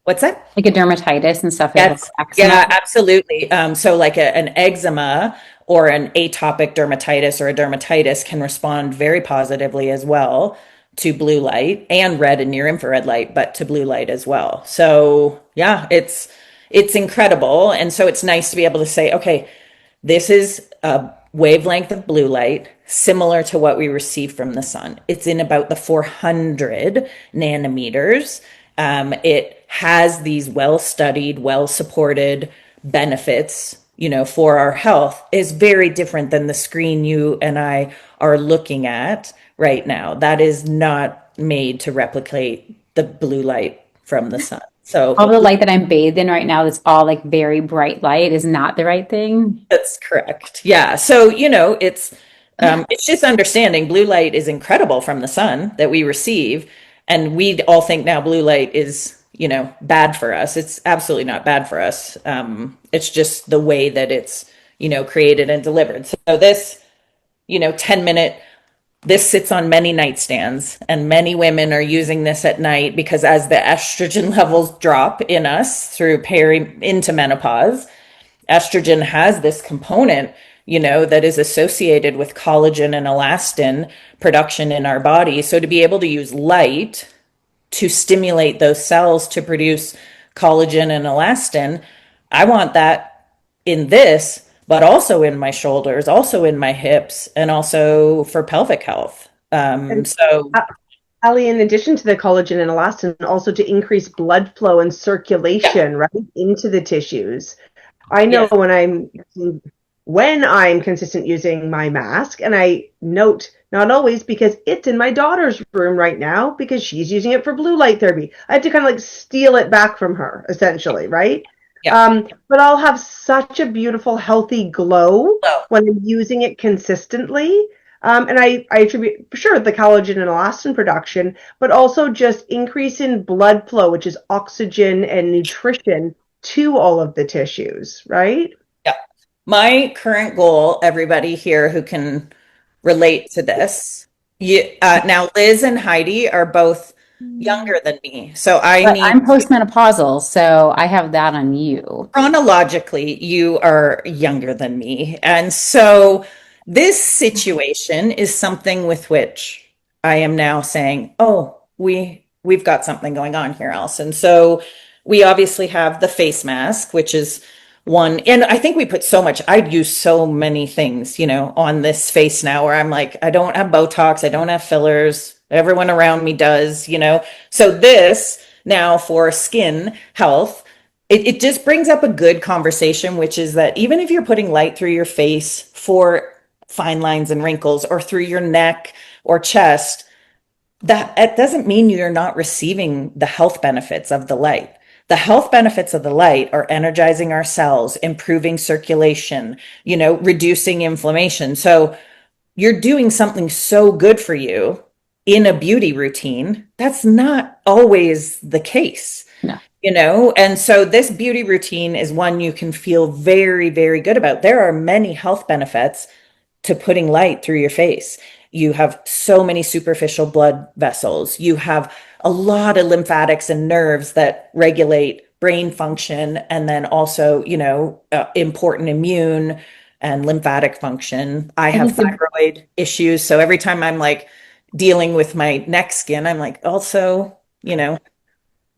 What's that? Like a dermatitis and stuff. Yes. Yeah, absolutely. So like an eczema or an atopic dermatitis or a dermatitis can respond very positively as well to blue light, and red and near infrared light, but to blue light as well. So yeah, it's incredible. And so it's nice to be able to say, okay, this is a wavelength of blue light similar to what we receive from the sun. It's in about the 400 nanometers. It has these well-studied, well-supported benefits, for our health. Is very different than the screen you and I are looking at right now. That is not made to replicate the blue light from the sun. So all the light that I'm bathed in right now, that's all like very bright light, is not the right thing. That's correct. Yeah. So, it's just understanding blue light is incredible from the sun that we receive. And we all think now blue light is, bad for us. It's absolutely not bad for us. It's just the way that it's, created and delivered. So this, 10-minute, this sits on many nightstands, and many women are using this at night because as the estrogen levels drop in us through into menopause, estrogen has this component, that is associated with collagen and elastin production in our body. So to be able to use light to stimulate those cells to produce collagen and elastin, I want that in this, but also in my shoulders, also in my hips, and also for pelvic health. Ali, in addition to the collagen and elastin, also to increase blood flow and circulation, right, into the tissues. I know when I'm consistent using my mask, and I note not always because it's in my daughter's room right now because she's using it for blue light therapy. I have to kind of like steal it back from her, essentially, right? Yeah. But I'll have such a beautiful, healthy glow when I'm using it consistently. And I attribute, for sure, the collagen and elastin production, but also just increase in blood flow, which is oxygen and nutrition to all of the tissues, right? Yeah. My current goal, everybody here who can relate to this, now Liz and Heidi are both younger than me. So I'm postmenopausal, so I have that on you. Chronologically, you are younger than me. And so this situation is something with which I am now saying, oh, we've got something going on here, Alison. So we obviously have the face mask, which is one, and I think we put so much, I'd use so many things, on this face now where I'm like, I don't have Botox, I don't have fillers, everyone around me does, So this now for skin health, it just brings up a good conversation, which is that even if you're putting light through your face for fine lines and wrinkles or through your neck or chest, that it doesn't mean you're not receiving the health benefits of the light. The health benefits of the light are energizing our cells, improving circulation, reducing inflammation. So you're doing something so good for you in a beauty routine. That's not always the case, and so this beauty routine is one you can feel very, very good about. There are many health benefits to putting light through your face. You have so many superficial blood vessels. You have a lot of lymphatics and nerves that regulate brain function, and then also, important immune and lymphatic function. I have thyroid issues. So every time I'm like dealing with my neck skin, I'm like, also,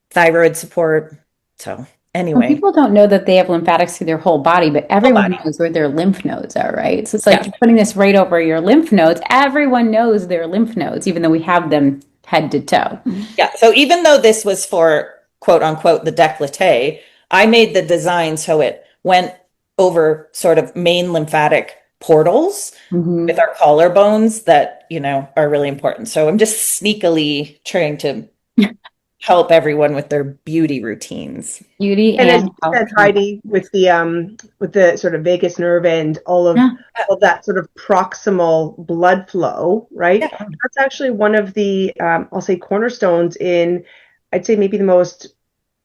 thyroid support. So anyway. Well, people don't know that they have lymphatics through their whole body, but everyone knows where their lymph nodes are, right? So it's like putting this right over your lymph nodes. Everyone knows their lymph nodes, even though we have them head to toe. Yeah. So even though this was for quote unquote the décolleté, I made the design so it went over sort of main lymphatic portals with our collarbones that, are really important. So I'm just sneakily trying to help everyone with their beauty routines. Beauty And as and you health. said, Heidi, with the sort of vagus nerve and all of that sort of proximal blood flow, right? Yeah. That's actually one of the I'll say cornerstones in, I'd say maybe the most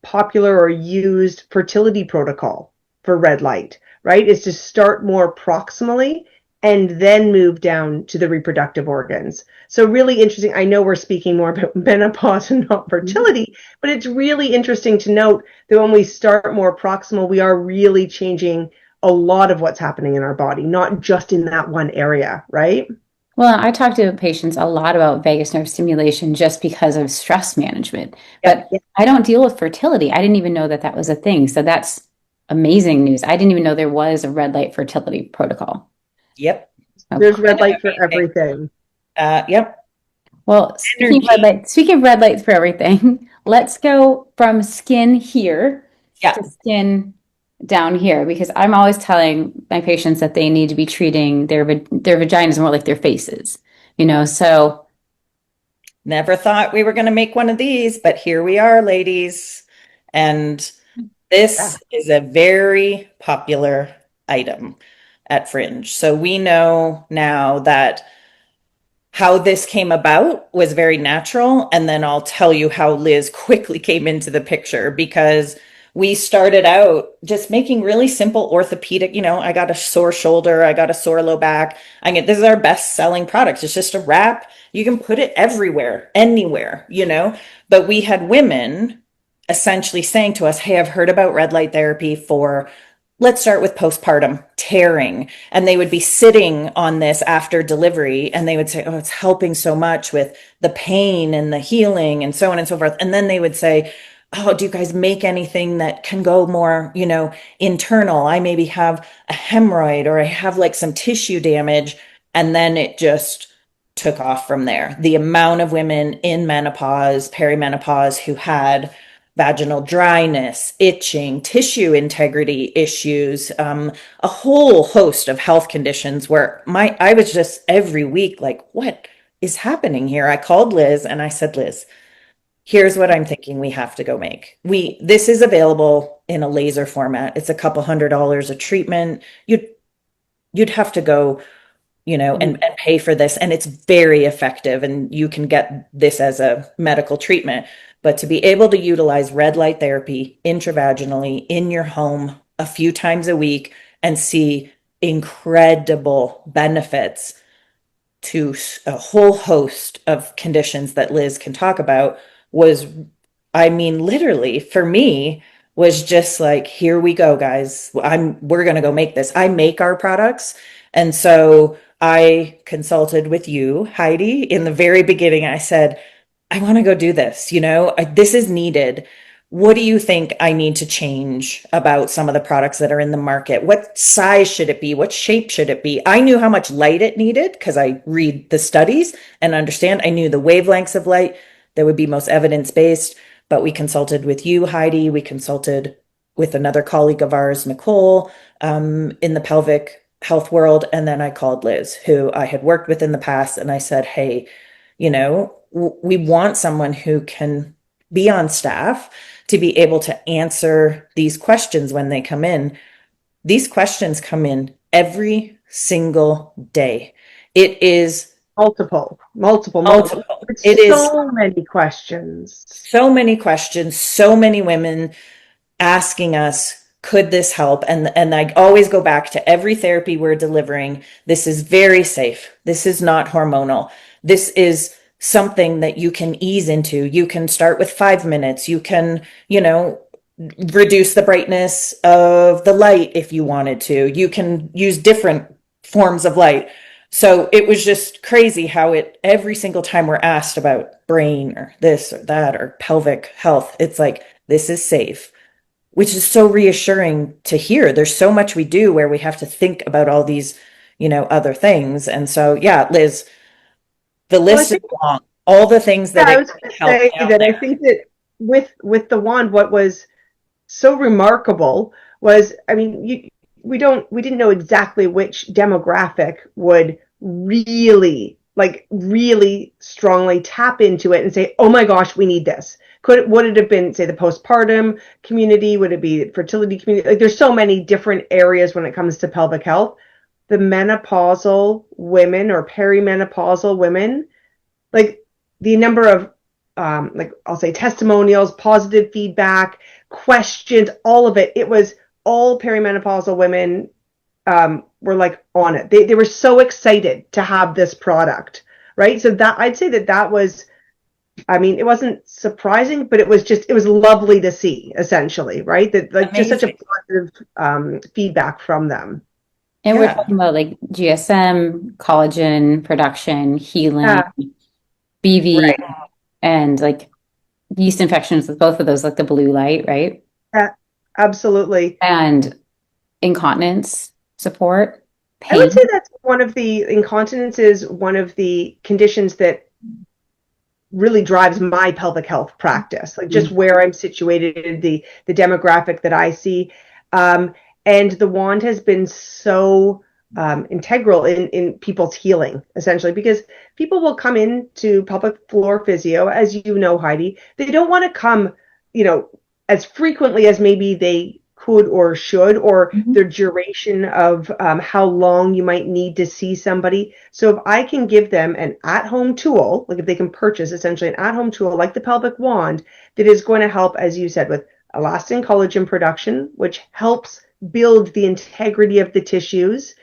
popular or used fertility protocol for red light, right? Is to start more proximally and then move down to the reproductive organs. So really interesting. I know we're speaking more about menopause and not fertility, but it's really interesting to note that when we start more proximal, we are really changing a lot of what's happening in our body, not just in that one area, right? Well, I talk to patients a lot about vagus nerve stimulation just because of stress management, but I don't deal with fertility. I didn't even know that was a thing. So that's amazing news. I didn't even know there was a red light fertility protocol. Yep. There's red light for everything. Yep. Well, speaking of red lights for everything, let's go from skin here to skin down here, because I'm always telling my patients that they need to be treating their vaginas more like their faces, so. Never thought we were going to make one of these, but here we are, ladies. And this is a very popular item at Fringe. So we know now that how this came about was very natural. And then I'll tell you how Liz quickly came into the picture, because we started out just making really simple orthopedic, I got a sore shoulder, I got a sore low back. This is our best selling product. It's just a wrap. You can put it everywhere, anywhere, but we had women essentially saying to us, hey, I've heard about red light therapy for, let's start with postpartum tearing. And they would be sitting on this after delivery and they would say, oh, it's helping so much with the pain and the healing and so on and so forth. And then they would say, oh, do you guys make anything that can go more, internal? I maybe have a hemorrhoid or I have like some tissue damage. And then it just took off from there. The amount of women in menopause, perimenopause who had vaginal dryness, itching, tissue integrity issues, a whole host of health conditions where I was just every week like, what is happening here? I called Liz and I said, Liz, here's what I'm thinking we have to go make. This is available in a laser format. It's a couple $100 a treatment. You'd have to go, and pay for this. And it's very effective and you can get this as a medical treatment. But to be able to utilize red light therapy intravaginally in your home a few times a week and see incredible benefits to a whole host of conditions that Liz can talk about was, literally for me, was just like, here we go, guys. We're going to go make this. I make our products. And so I consulted with you, Heidi, in the very beginning. I said, I want to go do this. This is needed. What do you think I need to change about some of the products that are in the market? What size should it be? What shape should it be? I knew how much light it needed because I read the studies and understand. I knew the wavelengths of light that would be most evidence-based, but we consulted with you, Heidi. We consulted with another colleague of ours, Nicole, in the pelvic health world. And then I called Liz, who I had worked with in the past. And I said, hey, we want someone who can be on staff to be able to answer these questions when they come in. These questions come in every single day. It is multiple. It is so many questions. So many questions, so many women asking us, could this help? And I always go back to every therapy we're delivering. This is very safe. This is not hormonal. This is something that you can ease into. You can start with 5 minutes. You can, reduce the brightness of the light if you wanted to. You can use different forms of light. So it was just crazy how every single time we're asked about brain or this or that or pelvic health, it's like, this is safe, which is so reassuring to hear. There's so much we do where we have to think about all these, other things. And so, yeah, Liz, the list is long. all the things that I it was can going to help say down that I there. think that with the wand, what was so remarkable was, I mean, we didn't know exactly which demographic would really strongly tap into it and say, oh my gosh, we need this. Would it have been, say, the postpartum community? Would it be fertility community? Like, there's so many different areas when it comes to pelvic health. The menopausal women or perimenopausal women, like the number of like I'll say testimonials, positive feedback, questions, all of it. It was all perimenopausal women were like on it. They were so excited to have this product, right? So that I'd say that was, I mean, it wasn't surprising, but it was lovely to see, essentially, right? That like just such a Amazing. positive feedback from them. And we're Yeah. talking about like GSM, collagen production, healing, BV, Right. and like yeast infections with both of those, like the blue light, right? Yeah, absolutely. And incontinence support, I would pain. say that's one of the incontinence is one of the conditions that really drives my pelvic health practice, like just where I'm situated, the demographic that I see. And the wand has been so integral in people's healing, essentially, because people will come into pelvic floor physio, as you know, Heidi. They don't want to come, as frequently as maybe they could or should, or the duration of how long you might need to see somebody. So if I can give them an at-home tool, like if they can purchase essentially an at-home tool like the pelvic wand that is going to help, as you said, with elastin collagen production, which helps build the integrity of the tissues,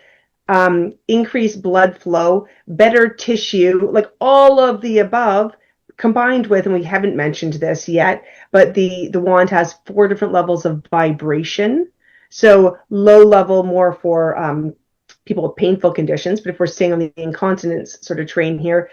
increase blood flow, better tissue, like all of the above, combined with, and we haven't mentioned this yet, but the wand has 4 different levels of vibration. So low level more for people with painful conditions, but if we're staying on the incontinence sort of train here,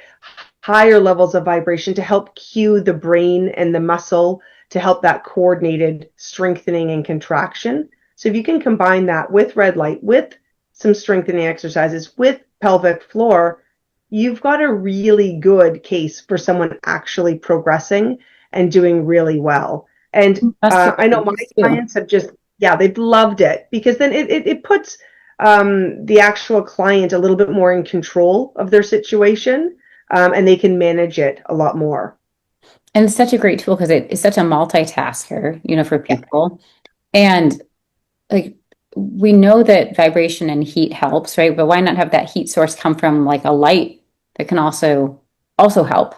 higher levels of vibration to help cue the brain and the muscle to help that coordinated strengthening and contraction. So if you can combine that with red light, with some strengthening exercises, with pelvic floor, you've got a really good case for someone actually progressing and doing really well. And I know my clients have they've loved it, because then it puts the actual client a little bit more in control of their situation, and they can manage it a lot more. And it's such a great tool because it is such a multitasker, for people. And like we know that vibration and heat helps, right? But why not have that heat source come from like a light that can also help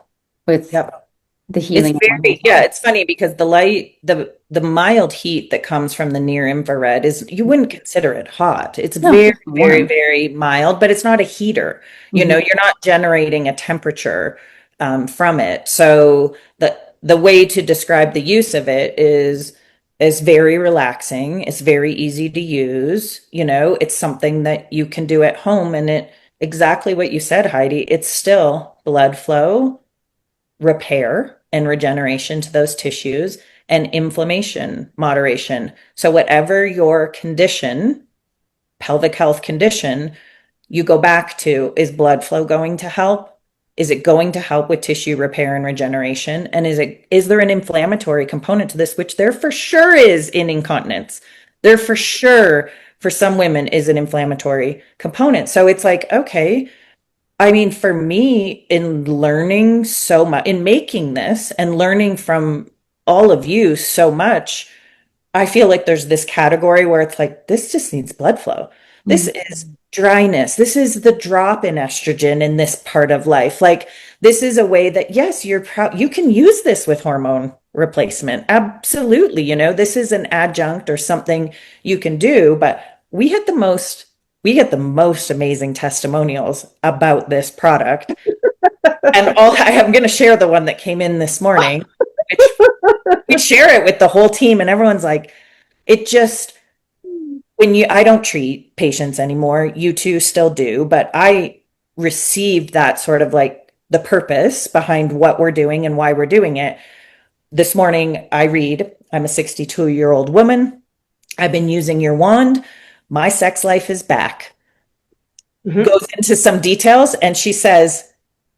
with the healing? It's funny because the light, the mild heat that comes from the near infrared you wouldn't consider it hot. It's very, very, very mild, but it's not a heater. You're not generating a temperature from it. So the way to describe the use of it is very relaxing. It's very easy to use. It's something that you can do at home, and exactly what you said, Heidi, it's still blood flow, repair and regeneration to those tissues, and inflammation moderation. So whatever your condition, pelvic health condition, you go back to, is blood flow going to help? Is it going to help with tissue repair and regeneration? And is there an inflammatory component to this, which there for sure is in incontinence? There for sure, for some women, is an inflammatory component. So it's like, okay, I mean, for me, in learning so much, in making this and learning from all of you so much, I feel like there's this category where it's like, this just needs blood flow. This is dryness. This is the drop in estrogen in this part of life. Like, this is a way that, yes, you can use this with hormone replacement. Absolutely. This is an adjunct or something you can do, but we get the most amazing testimonials about this product. And I'm going to share the one that came in this morning. We share it with the whole team, and everyone's like, I don't treat patients anymore. You two still do, but I received that sort of like the purpose behind what we're doing and why we're doing it. This morning, I'm a 62-year-old woman. I've been using your wand. My sex life is back. Goes into some details, and she says,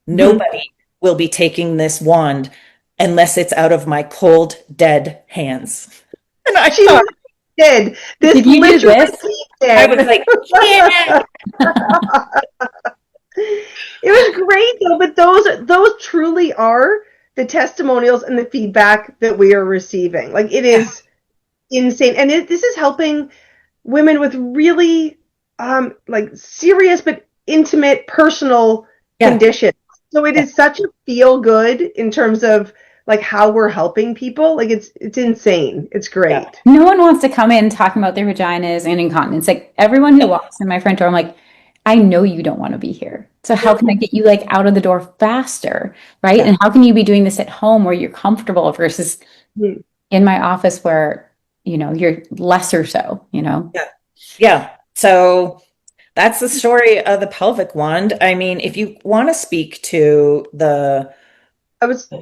nobody will be taking this wand unless it's out of my cold, dead hands. And I She thought, did. This Did you do literally this? did. I was like, yeah. It was great though, but those truly are the testimonials and the feedback that we are receiving. Like it is insane, and this is helping women with really like serious but intimate personal conditions. So it is such a feel good in terms of like how we're helping people. Like it's insane. It's great. Yeah. No one wants to come in talking about their vaginas and incontinence. Like everyone who walks in my front door, I'm like, I know you don't want to be here. So how can I get you like out of the door faster, right? Yeah. And how can you be doing this at home where you're comfortable versus in my office where, you know, you're lesser so, you know? Yeah. Yeah. So that's the story of the pelvic wand. I mean, if you want to speak to the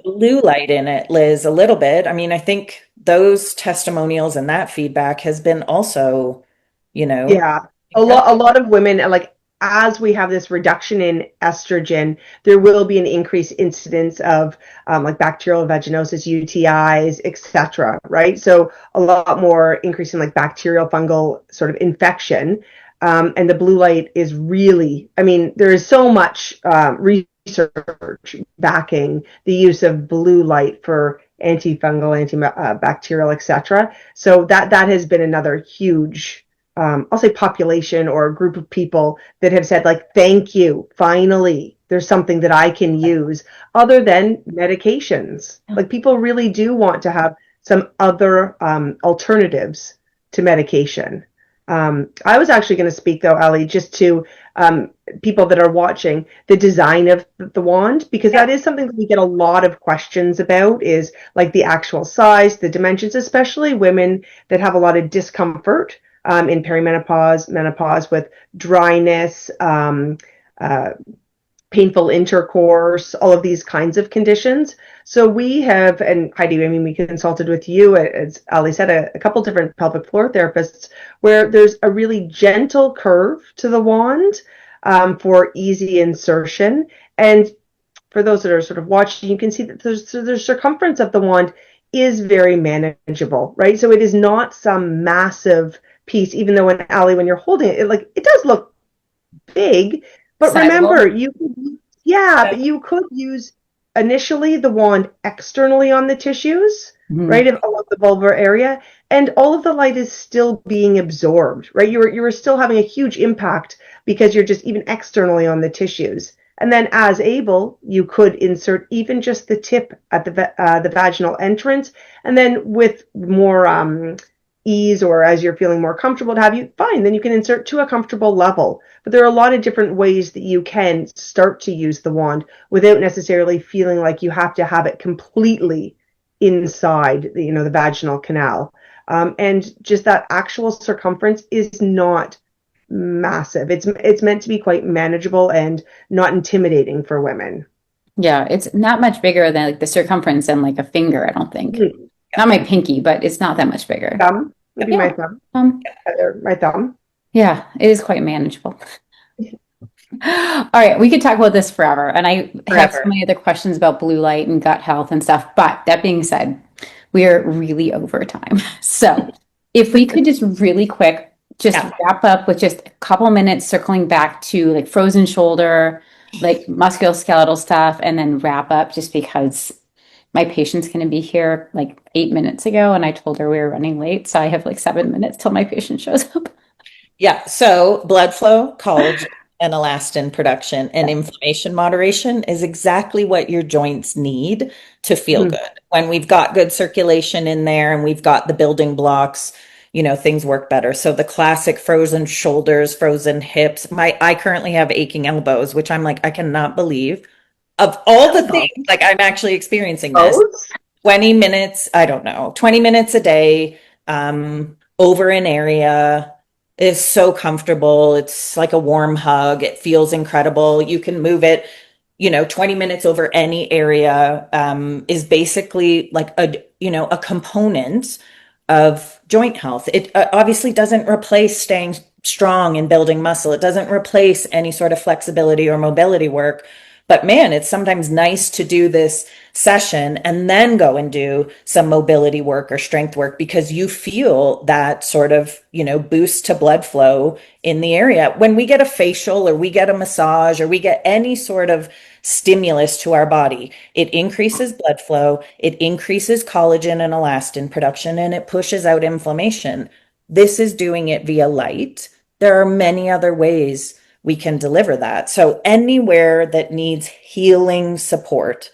blue light in it, Liz, a little bit. I mean, I think those testimonials and that feedback has been also, you know. Yeah. A lot of women, like, as we have this reduction in estrogen, there will be an increased incidence of like bacterial vaginosis, UTIs, etc. Right? So a lot more increase in like bacterial fungal sort of infection. And the blue light is really, I mean, there is so much research backing the use of blue light for antifungal, antibacterial, etc. So that has been another huge I'll say population or a group of people that have said like, thank you, finally, there's something that I can use other than medications. Like people really do want to have some other alternatives to medication. I was actually going to speak though, Ali, just to people that are watching the design of the wand, because that is something that we get a lot of questions about, is like the actual size, the dimensions, especially women that have a lot of discomfort in perimenopause, menopause, with dryness, painful intercourse, all of these kinds of conditions. So we have, and Heidi, I mean, we consulted with you, as Ali said, a couple different pelvic floor therapists, where there's a really gentle curve to the wand for easy insertion. And for those that are sort of watching, you can see that the circumference of the wand is very manageable, right? So it is not some massive piece, even though when you're holding it, it does look big, but Sizable. remember, but you could use initially the wand externally on the tissues, right, along the vulvar area, and all of the light is still being absorbed, right? You were still having a huge impact because you're just even externally on the tissues. And then as able, you could insert even just the tip at the vaginal entrance, and then with more ease, or as you're feeling more comfortable to have you, fine, then you can insert to a comfortable level. But there are a lot of different ways that you can start to use the wand without necessarily feeling like you have to have it completely inside the vaginal canal. And just that actual circumference is not massive. It's meant to be quite manageable and not intimidating for women. Yeah, it's not much bigger than like the circumference and like a finger, I don't think. Not my pinky, but it's not that much bigger. Thumb would be my thumb. My thumb. Yeah, it is quite manageable. All right, we could talk about this forever. And I have so many other questions about blue light and gut health and stuff. But that being said, we are really over time. So if we could just really quick, wrap up with just a couple minutes circling back to like frozen shoulder, like musculoskeletal stuff, and then wrap up, just because my patient's going to be here like 8 minutes ago and I told her we were running late. So I have like 7 minutes till my patient shows up. Yeah. So blood flow, collagen, and elastin production and inflammation moderation is exactly what your joints need to feel good. When we've got good circulation in there and we've got the building blocks, things work better. So the classic frozen shoulders, frozen hips. I currently have aching elbows, which I'm like, I cannot believe. Of all the things, like I'm actually experiencing this. 20 minutes, I don't know, 20 minutes a day over an area is so comfortable. It's like a warm hug. It feels incredible. You can move it, 20 minutes over any area is basically like a component of joint health. It obviously doesn't replace staying strong and building muscle. It doesn't replace any sort of flexibility or mobility work. But man, it's sometimes nice to do this session and then go and do some mobility work or strength work, because you feel that sort of, boost to blood flow in the area. When we get a facial or we get a massage or we get any sort of stimulus to our body, it increases blood flow, it increases collagen and elastin production, and it pushes out inflammation. This is doing it via light. There are many other ways we can deliver that. So anywhere that needs healing support,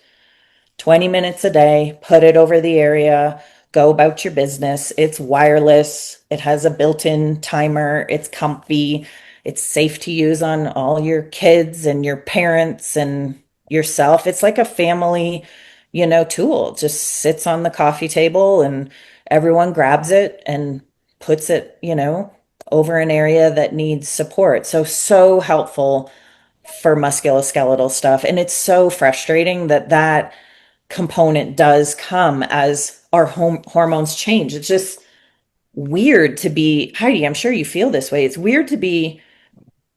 20 minutes a day, put it over the area, go about your business. It's wireless. It has a built-in timer. It's comfy. It's safe to use on all your kids and your parents and yourself. It's like a family, tool. It just sits on the coffee table and everyone grabs it and puts it, over an area that needs support. So helpful for musculoskeletal stuff. And it's so frustrating that component does come as our hormones change. It's just weird to be, Heidi, I'm sure you feel this way. It's weird to be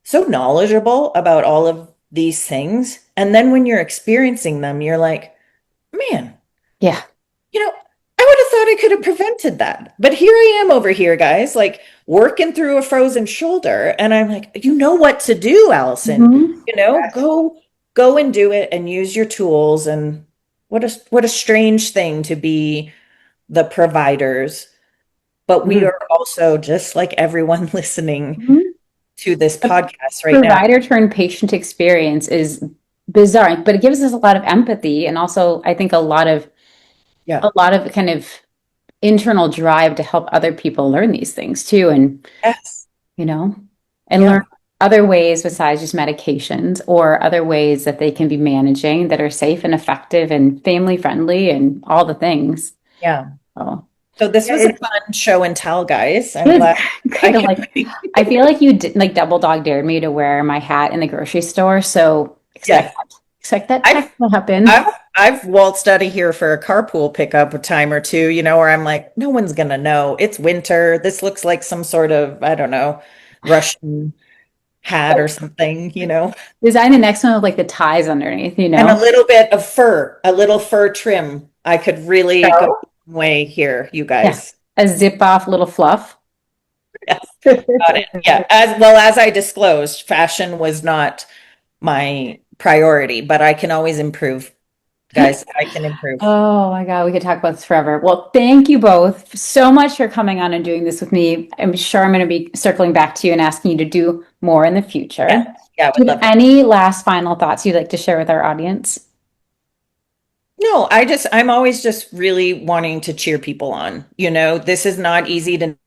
so knowledgeable about all of these things. And then when you're experiencing them, you're like, man, yeah, I would have thought I could have prevented that. But here I am over here, guys, like working through a frozen shoulder. And I'm like, you know what to do, Allison. Yes. Go and do it and use your tools. And what a strange thing to be the providers. But we are also, just like everyone listening to this podcast right now. Provider turned patient experience is bizarre, but it gives us a lot of empathy, and also I think a lot of kind of internal drive to help other people learn these things too. And, yes, learn other ways besides just medications, or other ways that they can be managing that are safe and effective and family friendly and all the things. Yeah. Oh. So this was a fun show and tell, guys. I'm glad. I feel like you did, double dog dared me to wear my hat in the grocery store. So expect that to happen. I've waltzed out of here for a carpool pickup a time or two, where I'm like, no one's going to know. It's winter. This looks like some sort of, I don't know, Russian hat or something, Design the next one with the ties underneath, And a little bit of fur, a little fur trim. I could really go way here, you guys. Yeah. A zip off little fluff. Yes. Got it. Yeah. As I disclosed, fashion was not my priority, but I can always improve. Guys, I can improve. Oh my God, we could talk about this forever. Well, thank you both so much for coming on and doing this with me. I'm sure I'm going to be circling back to you and asking you to do more in the future. Yeah. Do you have any last final thoughts you'd like to share with our audience? No, I'm always just really wanting to cheer people on. This is not easy to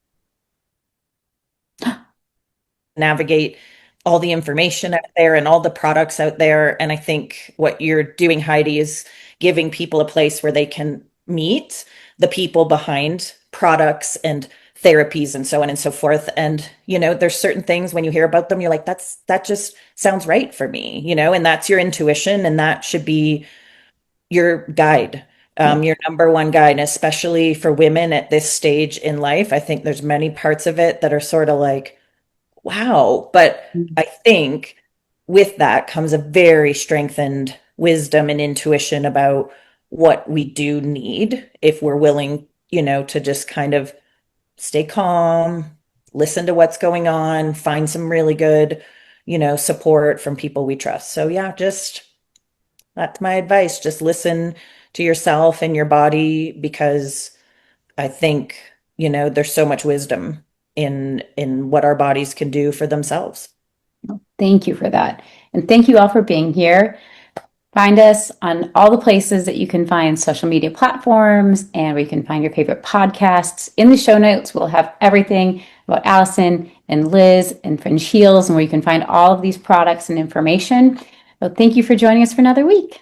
navigate all the information out there and all the products out there. And I think what you're doing, Heidi, is giving people a place where they can meet the people behind products and therapies and so on and so forth. And, there's certain things when you hear about them, you're like, that just sounds right for me, and that's your intuition. And that should be your guide, your number one guide, and especially for women at this stage in life. I think there's many parts of it that are sort of like, wow. But I think with that comes a very strengthened wisdom and intuition about what we do need if we're willing, to just kind of stay calm, listen to what's going on, find some really good, support from people we trust. So yeah, that's my advice. Just listen to yourself and your body, because I think, there's so much wisdom in what our bodies can do for themselves. Thank you for that. And thank you all for being here. Find us on all the places that you can find social media platforms, and where you can find your favorite podcasts. In the show notes, we'll have everything about Allison and Liz and Fringe Heals, and where you can find all of these products and information. So thank you for joining us for another week.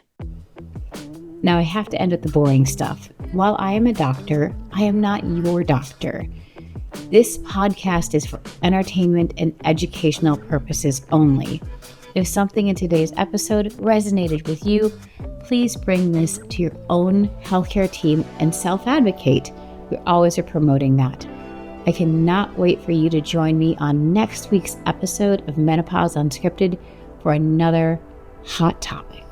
Now I have to end with the boring stuff. While I am a doctor, I am not your doctor. This podcast is for entertainment and educational purposes only. If something in today's episode resonated with you, please bring this to your own healthcare team and self-advocate. We always are promoting that. I cannot wait for you to join me on next week's episode of Menopause Unscripted for another hot topic.